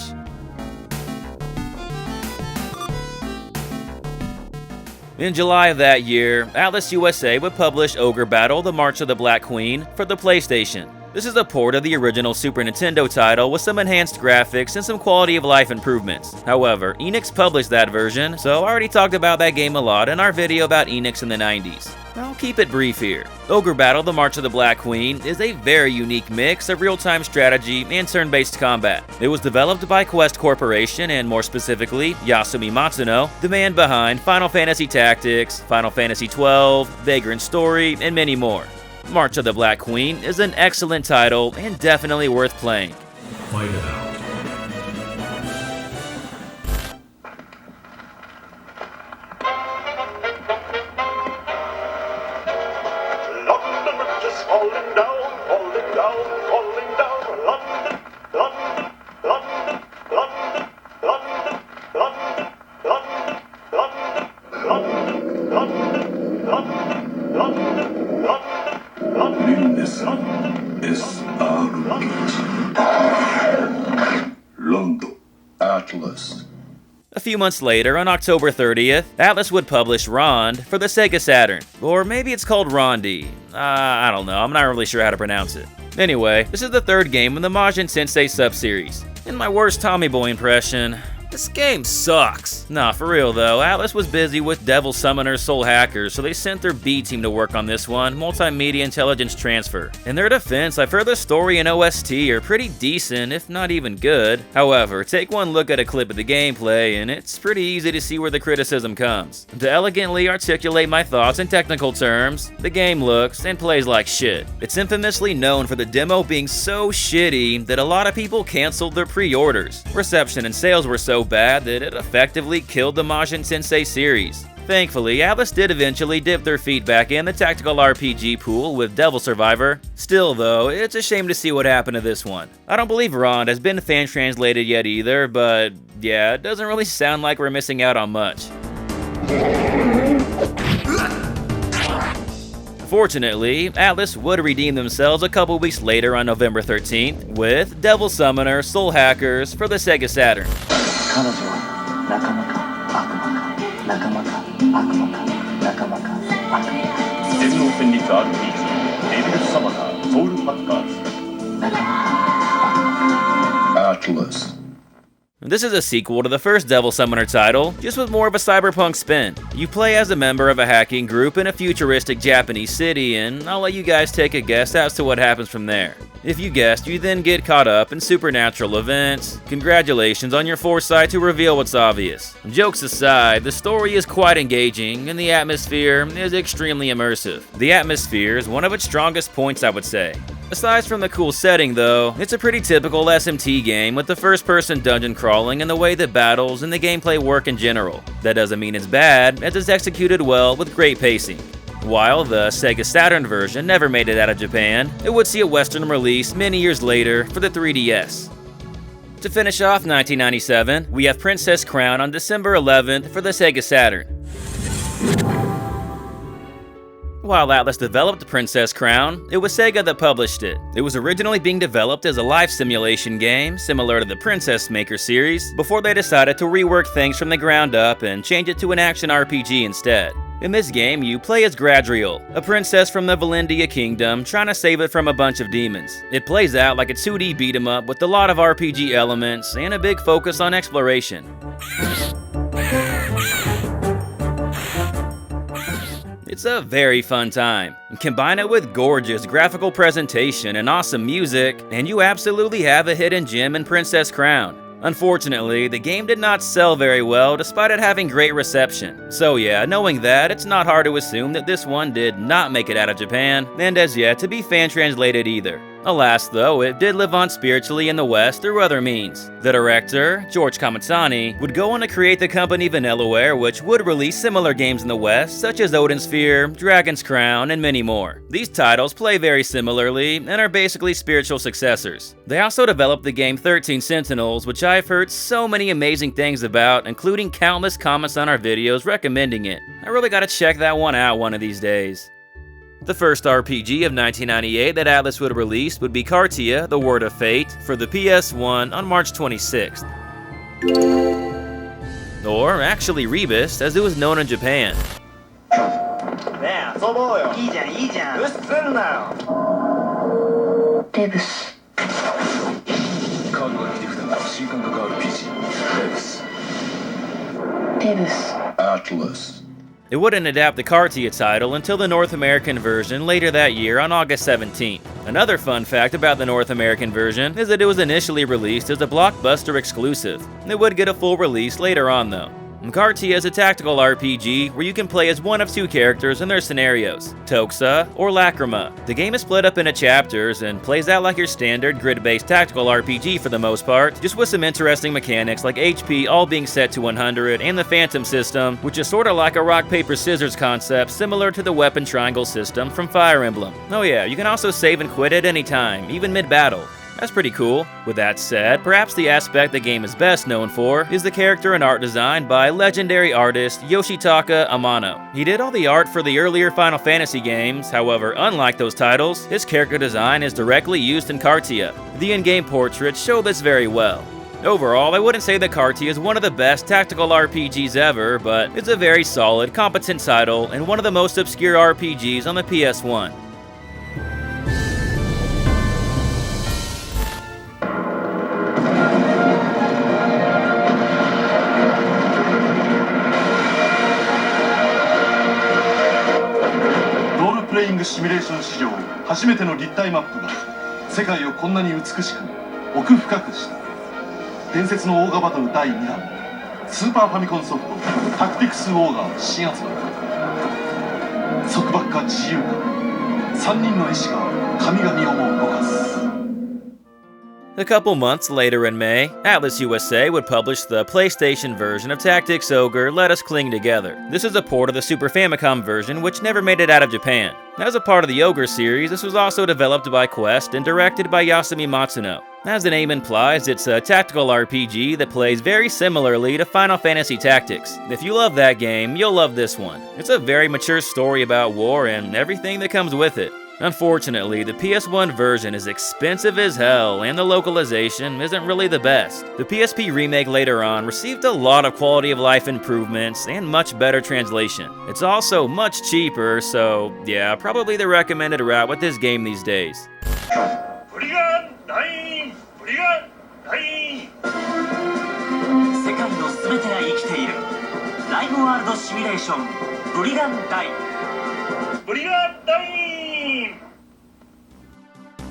S2: In July of that year, Atlus USA would publish Ogre Battle: The March of the Black Queen for the PlayStation. This is a port of the original Super Nintendo title with some enhanced graphics and some quality of life improvements. However, Enix published that version, so I already talked about that game a lot in our video about Enix in the 90s. I'll keep it brief here. Ogre Battle: The March of the Black Queen is a very unique mix of real-time strategy and turn-based combat. It was developed by Quest Corporation and more specifically, Yasumi Matsuno, the man behind Final Fantasy Tactics, Final Fantasy XII, Vagrant Story, and many more. March of the Black Queen is an excellent title and definitely worth playing.
S4: Fight it out.
S1: Atlus.
S2: A few months later, on October 30th, Atlus would publish Rond for the Sega Saturn. Or maybe it's called Rondi. I don't know, I'm not really sure how to pronounce it. Anyway, this is the third game in the Majin Tensei sub-series. In my worst Tommy Boy impression, this game sucks. Nah, for real though, Atlus was busy with Devil Summoners Soul Hackers, so they sent their B team to work on this one, Multimedia Intelligence Transfer. In their defense, I've heard the story and OST are pretty decent, if not even good. However, take one look at a clip of the gameplay, and it's pretty easy to see where the criticism comes. To elegantly articulate my thoughts in technical terms, the game looks and plays like shit. It's infamously known for the demo being so shitty that a lot of people canceled their pre-orders. Reception and sales were so bad that it effectively killed the Majin Tensei series. Thankfully, Atlus did eventually dip their feet back in the tactical RPG pool with Devil Survivor. Still though, it's a shame to see what happened to this one. I don't believe Rond has been fan translated yet either, but yeah, it doesn't really sound like we're missing out on much. Fortunately, Atlus would redeem themselves a couple weeks later on November 13th with Devil Summoner Soul Hackers for the Sega Saturn.
S1: 彼女は仲間か悪魔か仲間か悪魔か仲間か悪魔電脳戦率 RPG デビルサマナーソウルハッカーズ仲間か悪魔か Atlus.
S2: This is a sequel to the first Devil Summoner title, just with more of a cyberpunk spin. You play as a member of a hacking group in a futuristic Japanese city, and I'll let you guys take a guess as to what happens from there. If you guessed, you then get caught up in supernatural events. Congratulations on your foresight to reveal what's obvious. Jokes aside, the story is quite engaging, and the atmosphere is extremely immersive. The atmosphere is one of its strongest points, I would say. Aside from the cool setting though, it's a pretty typical SMT game with the first-person dungeon crawling and the way the battles and the gameplay work in general. That doesn't mean it's bad, as it's executed well with great pacing. While the Sega Saturn version never made it out of Japan, it would see a Western release many years later for the 3DS. To finish off 1997, we have Princess Crown on December 11th for the Sega Saturn. While Atlus developed Princess Crown, it was Sega that published it. It was originally being developed as a life simulation game, similar to the Princess Maker series, before they decided to rework things from the ground up and change it to an action RPG instead. In this game, you play as Gradriel, a princess from the Valindia Kingdom trying to save it from a bunch of demons. It plays out like a 2D beat-em-up with a lot of RPG elements and a big focus on exploration. It's a very fun time. Combine it with gorgeous graphical presentation and awesome music, and you absolutely have a hidden gem in Princess Crown. Unfortunately, the game did not sell very well despite it having great reception. So yeah, knowing that, it's not hard to assume that this one did not make it out of Japan, and has yet to be fan-translated either. Alas though, it did live on spiritually in the West through other means. The director, George Kamatsani, would go on to create the company Vanillaware, which would release similar games in the West, such as Odin Sphere, Dragon's Crown, and many more. These titles play very similarly, and are basically spiritual successors. They also developed the game 13 Sentinels, which I've heard so many amazing things about, including countless comments on our videos recommending it. I really gotta check that one out one of these days. The first RPG of 1998 that Atlus would release would be Cartia: The Word of Fate for the PS1 on March 26th. Or actually Rebus, as it was known in Japan.
S1: ねえ遊ぼうよ。いいじゃんいいじゃん。うっするなよ。
S3: レブス。
S1: カードが切り札の新感覚 RPG レブス。
S3: レブス。
S1: Atlus.
S2: It wouldn't adapt the Cartia title until the North American version later that year on August 17th. Another fun fact about the North American version is that it was initially released as a Blockbuster exclusive. It would get a full release later on though. Cartia is a tactical RPG where you can play as one of two characters in their scenarios, Toxa or Lacrima. The game is split up into chapters and plays out like your standard grid-based tactical RPG for the most part, just with some interesting mechanics like HP all being set to 100 and the Phantom system, which is sorta like a rock paper scissors concept similar to the weapon triangle system from Fire Emblem. Oh yeah, you can also save and quit at any time, even mid-battle. That's pretty cool. With that said, perhaps the aspect the game is best known for is the character and art design by legendary artist Yoshitaka Amano. He did all the art for the earlier Final Fantasy games, however, unlike those titles, his character design is directly used in Cartia. The in-game portraits show this very well. Overall, I wouldn't say that Cartia is one of the best tactical RPGs ever, but it's a very solid, competent title and one of the most obscure RPGs on the PS1.
S1: プレイングシミュレーション史上初めての立体マップが世界をこんなに美しく奥深くした伝説のオーガバトル第2弾スーパーファミコンソフトタクティクスオーガ新発売束縛か自由か3人の意志が神々をも動かす
S2: A couple months later in May, Atlus USA would publish the PlayStation version of Tactics Ogre Let Us Cling Together. This is a port of the Super Famicom version which never made it out of Japan. As a part of the Ogre series, this was also developed by Quest and directed by Yasumi Matsuno. As the name implies, it's a tactical RPG that plays very similarly to Final Fantasy Tactics. If you love that game, you'll love this one. It's a very mature story about war and everything that comes with it. Unfortunately, the PS1 version is expensive as hell and the localization isn't really the best. The PSP remake later on received a lot of quality of life improvements and much better translation. It's also much cheaper, so yeah, probably the recommended route with this game these days.
S4: 世界の全てが生きているライブワールドシミュレーションブリガンダイン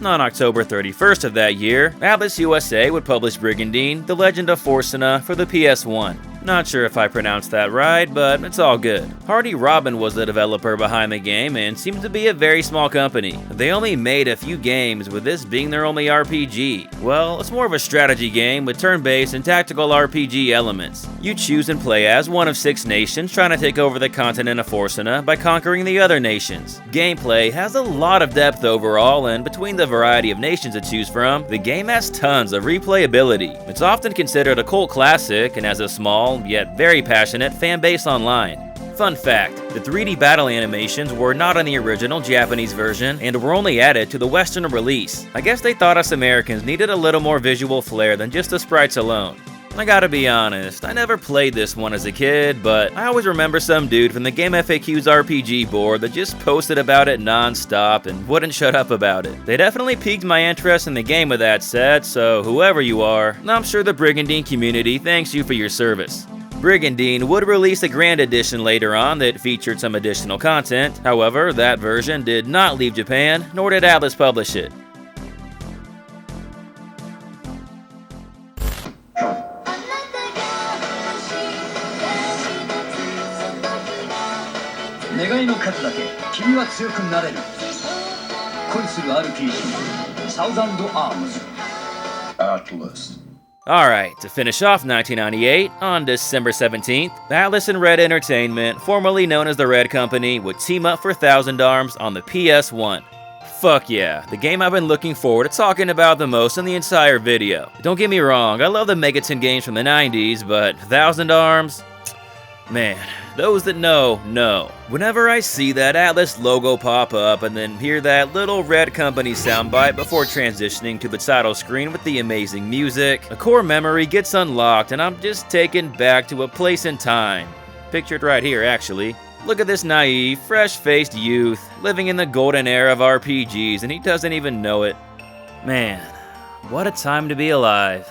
S2: On October 31st of that year, Atlus USA would publish Brigandine: The Legend of Fortuna for the PS1. Not sure if I pronounced that right, but it's all good. Hardy Robin was the developer behind the game and seems to be a very small company. They only made a few games, with this being their only RPG. Well, it's more of a strategy game with turn-based and tactical RPG elements. You choose and play as one of 6 nations trying to take over the continent of Forsena by conquering the other nations. Gameplay has a lot of depth overall, and between the variety of nations to choose from, the game has tons of replayability. It's often considered a cult classic and has a small, yet very passionate fan base online. Fun fact, the 3D battle animations were not on the original Japanese version and were only added to the Western release. I guess they thought us Americans needed a little more visual flair than just the sprites alone. I gotta be honest, I never played this one as a kid, but I always remember some dude from the Game FAQ's RPG board that just posted about it non-stop and wouldn't shut up about it. They definitely piqued my interest in the game with that said, so whoever you are, I'm sure the Brigandine community thanks you for your service. Brigandine would release a Grand Edition later on that featured some additional content, however, that version did not leave Japan, nor did Atlus publish it.
S1: Atlus.
S2: Alright, to finish off 1998, on December 17th, Atlus and Red Entertainment, formerly known as the Red Company, would team up for Thousand Arms on the PS1. Fuck yeah, the game I've been looking forward to talking about the most in the entire video. Don't get me wrong, I love the Megaton games from the 90s, but Thousand Arms? Man, those that know. Whenever I see that Atlus logo pop up and then hear that little Red Company soundbite before transitioning to the title screen with the amazing music, a core memory gets unlocked and I'm just taken back to a place in time. Pictured right here, actually. Look at this naive, fresh-faced youth living in the golden era of RPGs and he doesn't even know it. Man, what a time to be alive.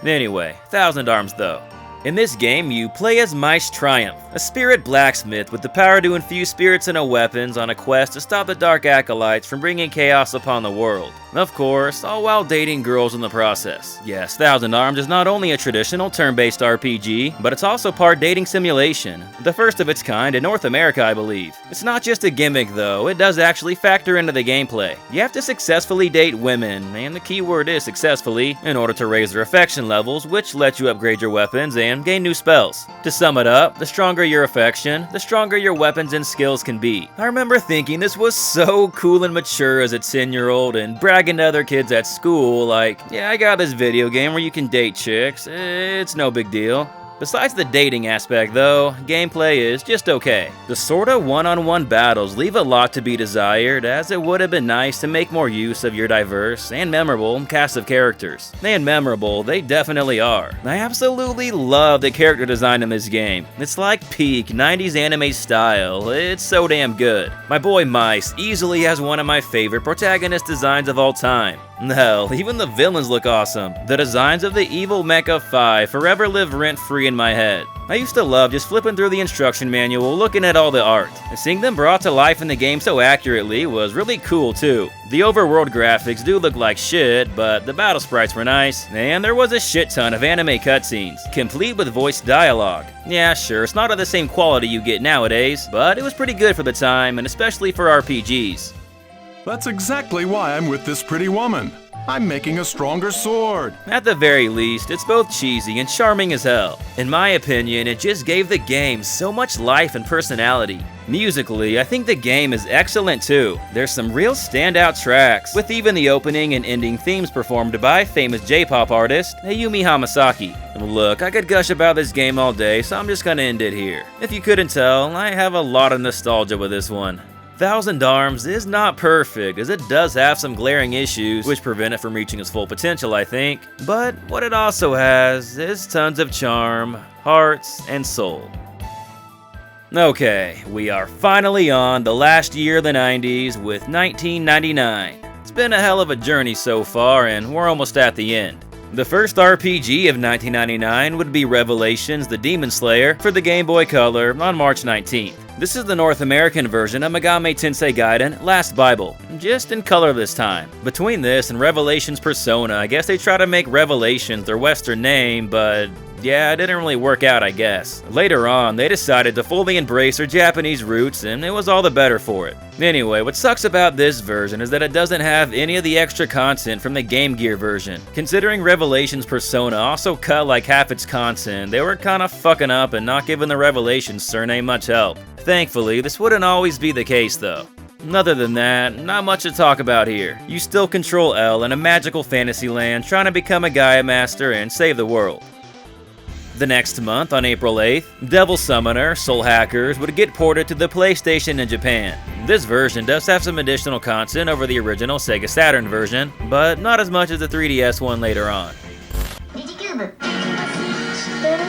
S2: Anyway, Thousand Arms though. In this game, you play as Mice Triumph, a spirit blacksmith with the power to infuse spirits into weapons on a quest to stop the Dark Acolytes from bringing chaos upon the world. Of course, all while dating girls in the process. Yes, Thousand Arms is not only a traditional turn-based RPG, but it's also part dating simulation, the first of its kind in North America, I believe. It's not just a gimmick though, it does actually factor into the gameplay. You have to successfully date women, and the key word is successfully, in order to raise their affection levels, which lets you upgrade your weapons and gain new spells. To sum it up, the stronger your affection, the stronger your weapons and skills can be. I remember thinking this was so cool and mature as a 10-year-old and bragging to other kids at school like, yeah, I got this video game where you can date chicks, it's no big deal. Besides the dating aspect though, gameplay is just okay. The sorta one-on-one battles leave a lot to be desired, as it would have been nice to make more use of your diverse and memorable cast of characters. And memorable, they definitely are. I absolutely love the character design in this game. It's like peak 90s anime style, it's so damn good. My boy Mice easily has one of my favorite protagonist designs of all time. Hell, even the villains look awesome. The designs of the evil Mecha 5 forever live rent-free in my head. I used to love just flipping through the instruction manual looking at all the art. And seeing them brought to life in the game so accurately was really cool too. The overworld graphics do look like shit, but the battle sprites were nice, and there was a shit ton of anime cutscenes, complete with voiced dialogue. Yeah, sure, it's not of the same quality you get nowadays, but it was pretty good for the time, and especially for RPGs.
S5: That's exactly why I'm with this pretty woman. I'm making a stronger sword.
S2: At the very least, it's both cheesy and charming as hell. In my opinion, it just gave the game so much life and personality. Musically, I think the game is excellent too. There's some real standout tracks, with even the opening and ending themes performed by famous J-pop artist Ayumi Hamasaki. Look, I could gush about this game all day, so I'm just gonna end it here. If you couldn't tell, I have a lot of nostalgia with this one. Thousand Arms is not perfect, as it does have some glaring issues which prevent it from reaching its full potential, I think. But what it also has is tons of charm, hearts, and soul. Okay, we are finally on the last year of the 90s with 1999. It's been a hell of a journey so far, and we're almost at the end. The first RPG of 1999 would be Revelations: The Demon Slayer for the Game Boy Color on March 19th. This is the North American version of Megami Tensei Gaiden: Last Bible, just in color this time. Between this and Revelations Persona, I guess they try to make Revelations their Western name, but yeah, it didn't really work out, I guess. Later on, they decided to fully embrace their Japanese roots, and it was all the better for it. Anyway, what sucks about this version is that it doesn't have any of the extra content from the Game Gear version. Considering Revelations Persona also cut like half its content, they were kinda fucking up and not giving the Revelations surname much help. Thankfully, this wouldn't always be the case though. Other than that, not much to talk about here. You still control L in a magical fantasy land trying to become a Gaia Master and save the world. The next month, on April 8th, Devil Summoner, Soul Hackers would get ported to the PlayStation in Japan. This version does have some additional content over the original Sega Saturn version, but not as much as the 3DS one later on.
S6: リジキューブ知ってる？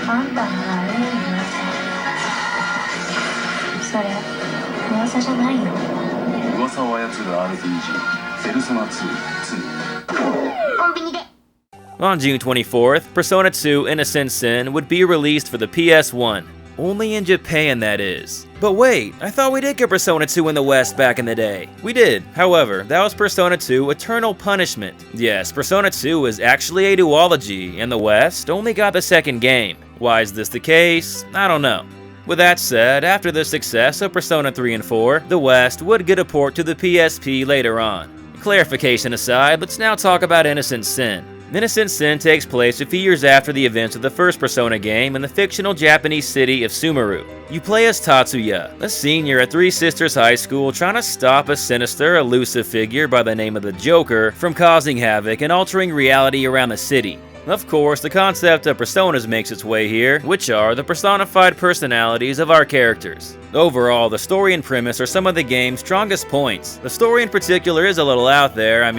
S6: あんたならいい噂。それ噂じゃないよ。
S1: 噂を操る RPG ペルソナ2
S6: コンビニで。
S2: On June 24th, Persona 2 Innocent Sin would be released for the PS1. Only in Japan, that is. But wait, I thought we did get Persona 2 in the West back in the day. We did. However, that was Persona 2 Eternal Punishment. Yes, Persona 2 is actually a duology, and the West only got the second game. Why is this the case? I don't know. With that said, after the success of Persona 3 and 4, the West would get a port to the PSP later on. Clarification aside, let's now talk about Innocent Sin. Innocent Sin takes place a few years after the events of the first Persona game in the fictional Japanese city of Sumeru. You play as Tatsuya, a senior at Three Sisters High School trying to stop a sinister, elusive figure by the name of the Joker from causing havoc and altering reality around the city. Of course, the concept of personas makes its way here, which are the personified personalities of our characters. Overall, the story and premise are some of the game's strongest points. The story in particular is a little out there,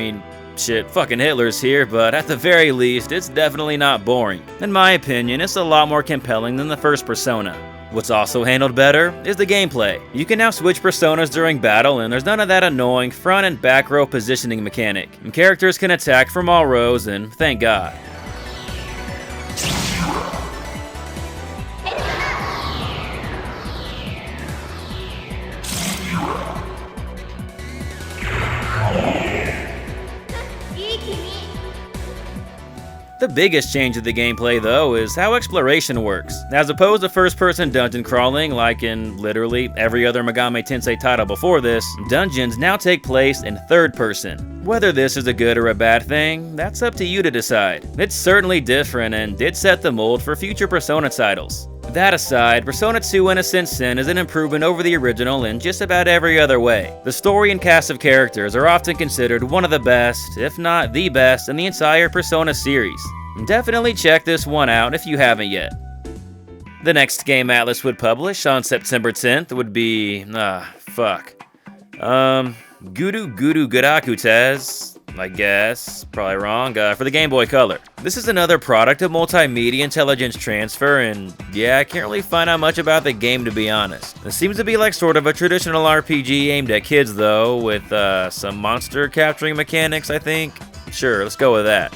S2: shit, fucking Hitler's here, but at the very least, it's definitely not boring. In my opinion, it's a lot more compelling than the first Persona. What's also handled better is the gameplay. You can now switch personas during battle, and there's none of that annoying front and back row positioning mechanic. And characters can attack from all rows, and thank God. The biggest change of the gameplay, though, is how exploration works. As opposed to first-person dungeon crawling, like in literally every other Megami Tensei title before this, dungeons now take place in third person. Whether this is a good or a bad thing, that's up to you to decide. It's certainly different and did set the mold for future Persona titles. That aside, Persona 2 Innocent Sin is an improvement over the original in just about every other way. The story and cast of characters are often considered one of the best, if not the best, in the entire Persona series. Definitely check this one out if you haven't yet. The next game Atlus would publish on September 10th would be... Guru Garaku Tez, I guess, probably wrong, for the Game Boy Color. This is another product of multimedia intelligence transfer, and yeah, I can't really find out much about the game to be honest. It seems to be like sort of a traditional RPG aimed at kids though, with some monster capturing mechanics, I think. Sure, let's go with that.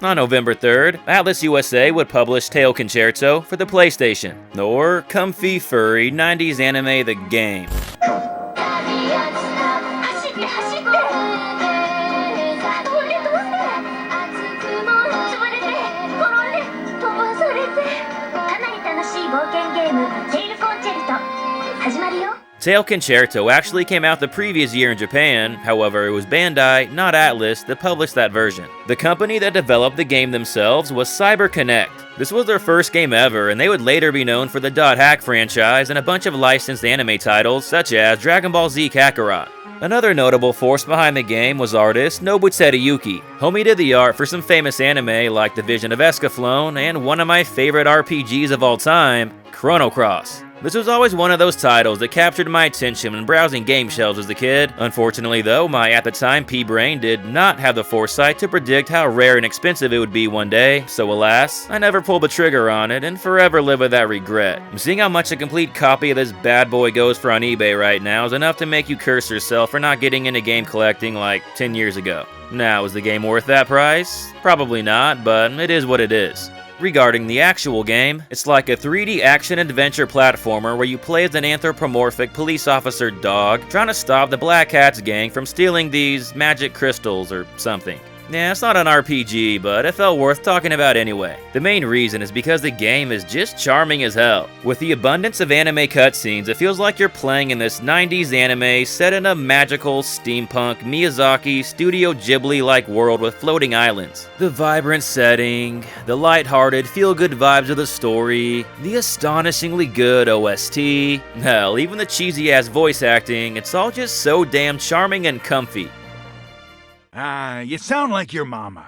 S2: On November 3rd, Atlus USA would publish Tail Concerto for the PlayStation, or Comfy Furry 90s Anime The Game. Tail Concerto actually came out the previous year in Japan, however it was Bandai, not Atlus, that published that version. The company that developed the game themselves was CyberConnect. This was their first game ever, and they would later be known for the Dot Hack franchise and a bunch of licensed anime titles such as Dragon Ball Z Kakarot. Another notable force behind the game was artist Nobu Teruyuki. Homie did the art for some famous anime like The Vision of Escaflowne and one of my favorite RPGs of all time, Chrono Cross. This was always one of those titles that captured my attention when browsing game shelves as a kid. Unfortunately though, my at the time pea-brain did not have the foresight to predict how rare and expensive it would be one day, so alas, I never pulled the trigger on it and forever live with that regret. Seeing how much a complete copy of this bad boy goes for on eBay right now is enough to make you curse yourself for not getting into game collecting like 10 years ago. Now, is the game worth that price? Probably not, but it is what it is. Regarding the actual game, it's like a 3D action-adventure platformer where you play as an anthropomorphic police officer dog trying to stop the Black Cat's gang from stealing these magic crystals or something. Yeah, it's not an RPG, but it felt worth talking about anyway. The main reason is because the game is just charming as hell. With the abundance of anime cutscenes, it feels like you're playing in this 90s anime set in a magical, steampunk, Miyazaki, Studio Ghibli-like world with floating islands. The vibrant setting, the lighthearted, feel-good vibes of the story, the astonishingly good OST, hell, even the cheesy-ass voice acting, it's all just so damn charming and comfy.
S7: You sound like your mama.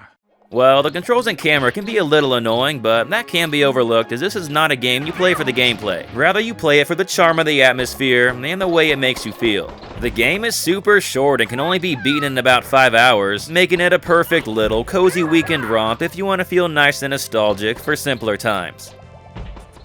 S2: Well, the controls and camera can be a little annoying, but that can be overlooked as this is not a game you play for the gameplay. Rather, you play it for the charm of the atmosphere and the way it makes you feel. The game is super short and can only be beaten in about 5 hours, making it a perfect little cozy weekend romp if you want to feel nice and nostalgic for simpler times.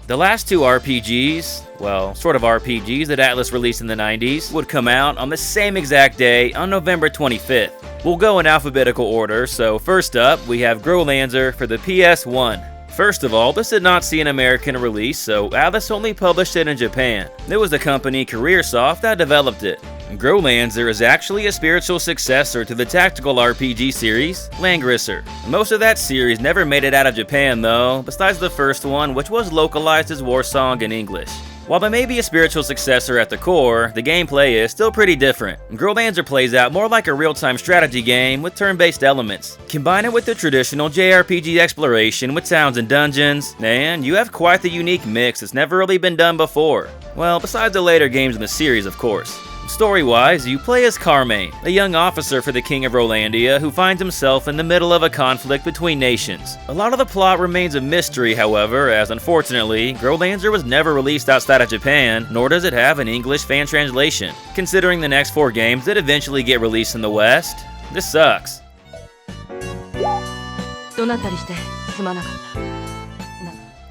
S2: The last two RPGs, well, sort of RPGs that Atlus released in the 90s, would come out on the same exact day on November 25th. We'll go in alphabetical order, so first up, we have Growlanzer for the PS1. First of all, this did not see an American release, so Atlus only published it in Japan. It was the company Careersoft that developed it. Growlanzer is actually a spiritual successor to the tactical RPG series, Langrisser. Most of that series never made it out of Japan though, besides the first one, which was localized as Warsong in English. While there may be a spiritual successor at the core, the gameplay is still pretty different. Growlanzer plays out more like a real-time strategy game with turn-based elements. Combine it with the traditional JRPG exploration with towns and dungeons, and you have quite the unique mix that's never really been done before. Well, besides the later games in the series, of course. Story-wise, you play as Carmaine, a young officer for the King of Rolandia who finds himself in the middle of a conflict between nations. A lot of the plot remains a mystery, however, as unfortunately, Growlanzer was never released outside of Japan, nor does it have an English fan translation. Considering the next 4 games that eventually get released in the West, this sucks.
S3: どなたりしてすまなかった。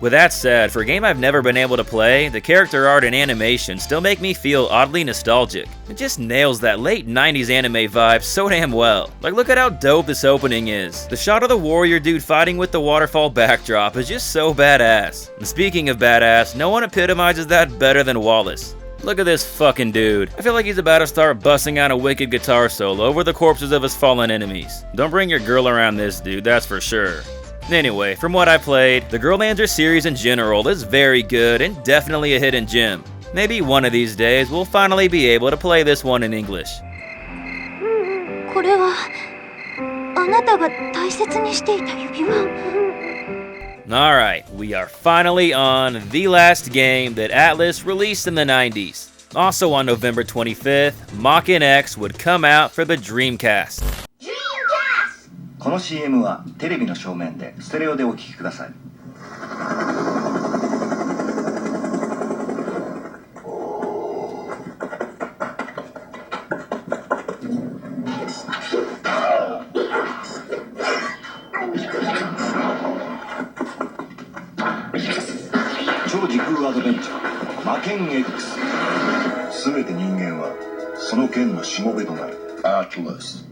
S2: With that said, for a game I've never been able to play, the character art and animation still make me feel oddly nostalgic. It just nails that late 90s anime vibe so damn well. Like, look at how dope this opening is. The shot of the warrior dude fighting with the waterfall backdrop is just so badass. And speaking of badass, no one epitomizes that better than Wallace. Look at this fucking dude. I feel like he's about to start busting out a wicked guitar solo over the corpses of his fallen enemies. Don't bring your girl around this dude, that's for sure. Anyway, from what I played, the Growlanzer series in general is very good and definitely a hidden gem. Maybe one of these days we'll finally be able to play this one in English.
S6: これはあなたが大切にしていた指輪。
S2: Alright, we are finally on the last game that Atlus released in the 90s. Also on November 25th, Mach-In X would come out for the Dreamcast.
S1: この CM はテレビの正面でステレオでお聞きください。超時空アドベンチャー魔剣 X。すべて人間はその剣のしもべとなる。Atlus。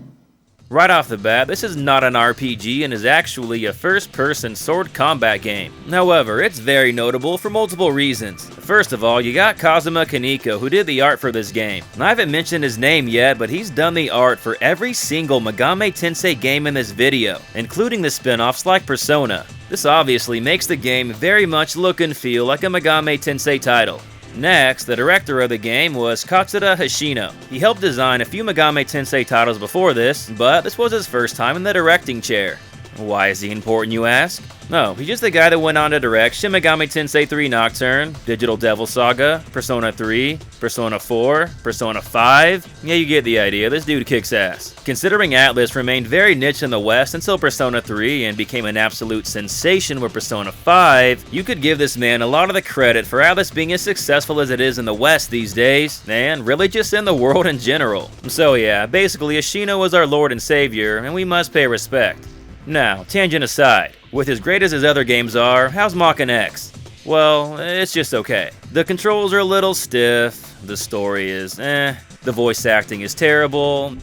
S2: Right off the bat, this is not an RPG and is actually a first-person sword combat game. However, it's very notable for multiple reasons. First of all, you got Kazuma Kaneko who did the art for this game. And I haven't mentioned his name yet, but he's done the art for every single Megami Tensei game in this video, including the spin-offs like Persona. This obviously makes the game very much look and feel like a Megami Tensei title. Next, the director of the game was Katsura Hoshino. He helped design a few Megami Tensei titles before this, but this was his first time in the directing chair. Why is he important, you ask? No, he's just the guy that went on to direct Shin Megami Tensei 3 Nocturne, Digital Devil Saga, Persona 3, Persona 4, Persona 5. Yeah, you get the idea, this dude kicks ass. Considering Atlus remained very niche in the West until Persona 3 and became an absolute sensation with Persona 5, you could give this man a lot of the credit for Atlus being as successful as it is in the West these days, and really just in the world in general. So yeah, basically Hoshino was our lord and savior, and we must pay respect. Now, tangent aside, with as great as his other games are, how's Mach-In X? Well, it's just okay. The controls are a little stiff, the story is the voice acting is terrible.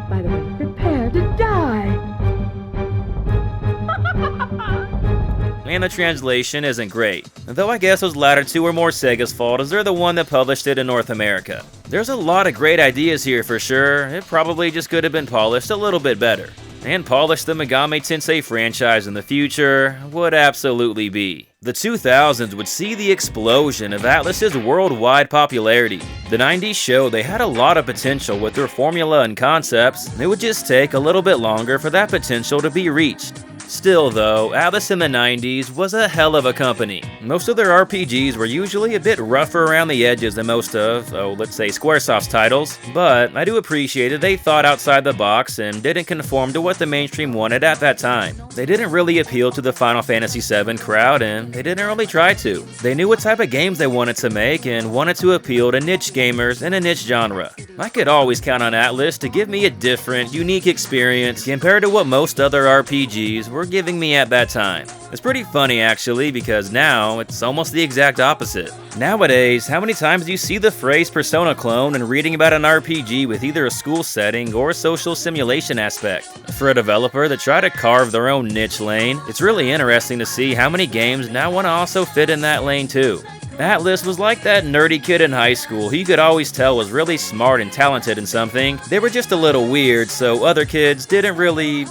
S3: By the way, prepare to die.
S2: And the translation isn't great. Though I guess those latter two are more Sega's fault as they're the one that published it in North America. There's a lot of great ideas here for sure, it probably just could have been polished a little bit better. and polish the Megami Tensei franchise in the future would absolutely be. The 2000s would see the explosion of Atlus's worldwide popularity. The 90s showed they had a lot of potential with their formula and concepts, and it would just take a little bit longer for that potential to be reached. Still though, Atlus in the 90s was a hell of a company. Most of their RPGs were usually a bit rougher around the edges than most of, let's say Squaresoft's titles, but I do appreciate that they thought outside the box and didn't conform to what the mainstream wanted at that time. They didn't really appeal to the Final Fantasy VII crowd, and they didn't really try to. They knew what type of games they wanted to make and wanted to appeal to niche gamers in a niche genre. I could always count on Atlus to give me a different, unique experience compared to what most other RPGs were giving me at that time. It's pretty funny actually, because now it's almost the exact opposite. Nowadays, how many times do you see the phrase Persona clone and reading about an RPG with either a school setting or a social simulation aspect? For a developer that tried to carve their own niche lane, it's really interesting to see how many games now want to also fit in that lane too. Atlus was like that nerdy kid in high school who you could always tell was really smart and talented in something. They were just a little weird, so other kids didn't really,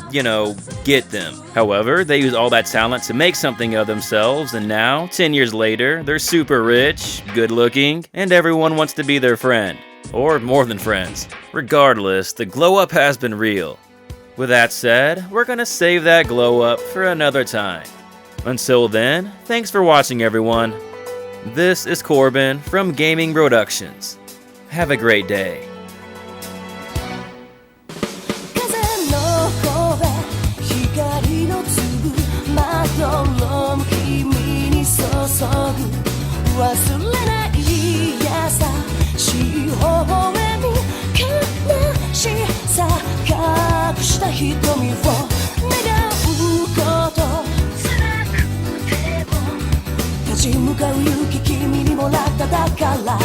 S2: get them. However, they used all that talent to make something of themselves, and now, 10 years later, they're super rich, good looking, and everyone wants to be their friend. Or more than friends. Regardless, the glow up has been real. With that said, we're gonna save that glow up for another time. Until then, thanks for watching everyone. This is Corbin from Gaming Productions. Have a great day.
S8: 風の声光の粒まどろむ君に注ぐ忘れない優しい微笑み悲しさ隠した瞳を願うこと辛くても立ち向かう勇気君にもらっただから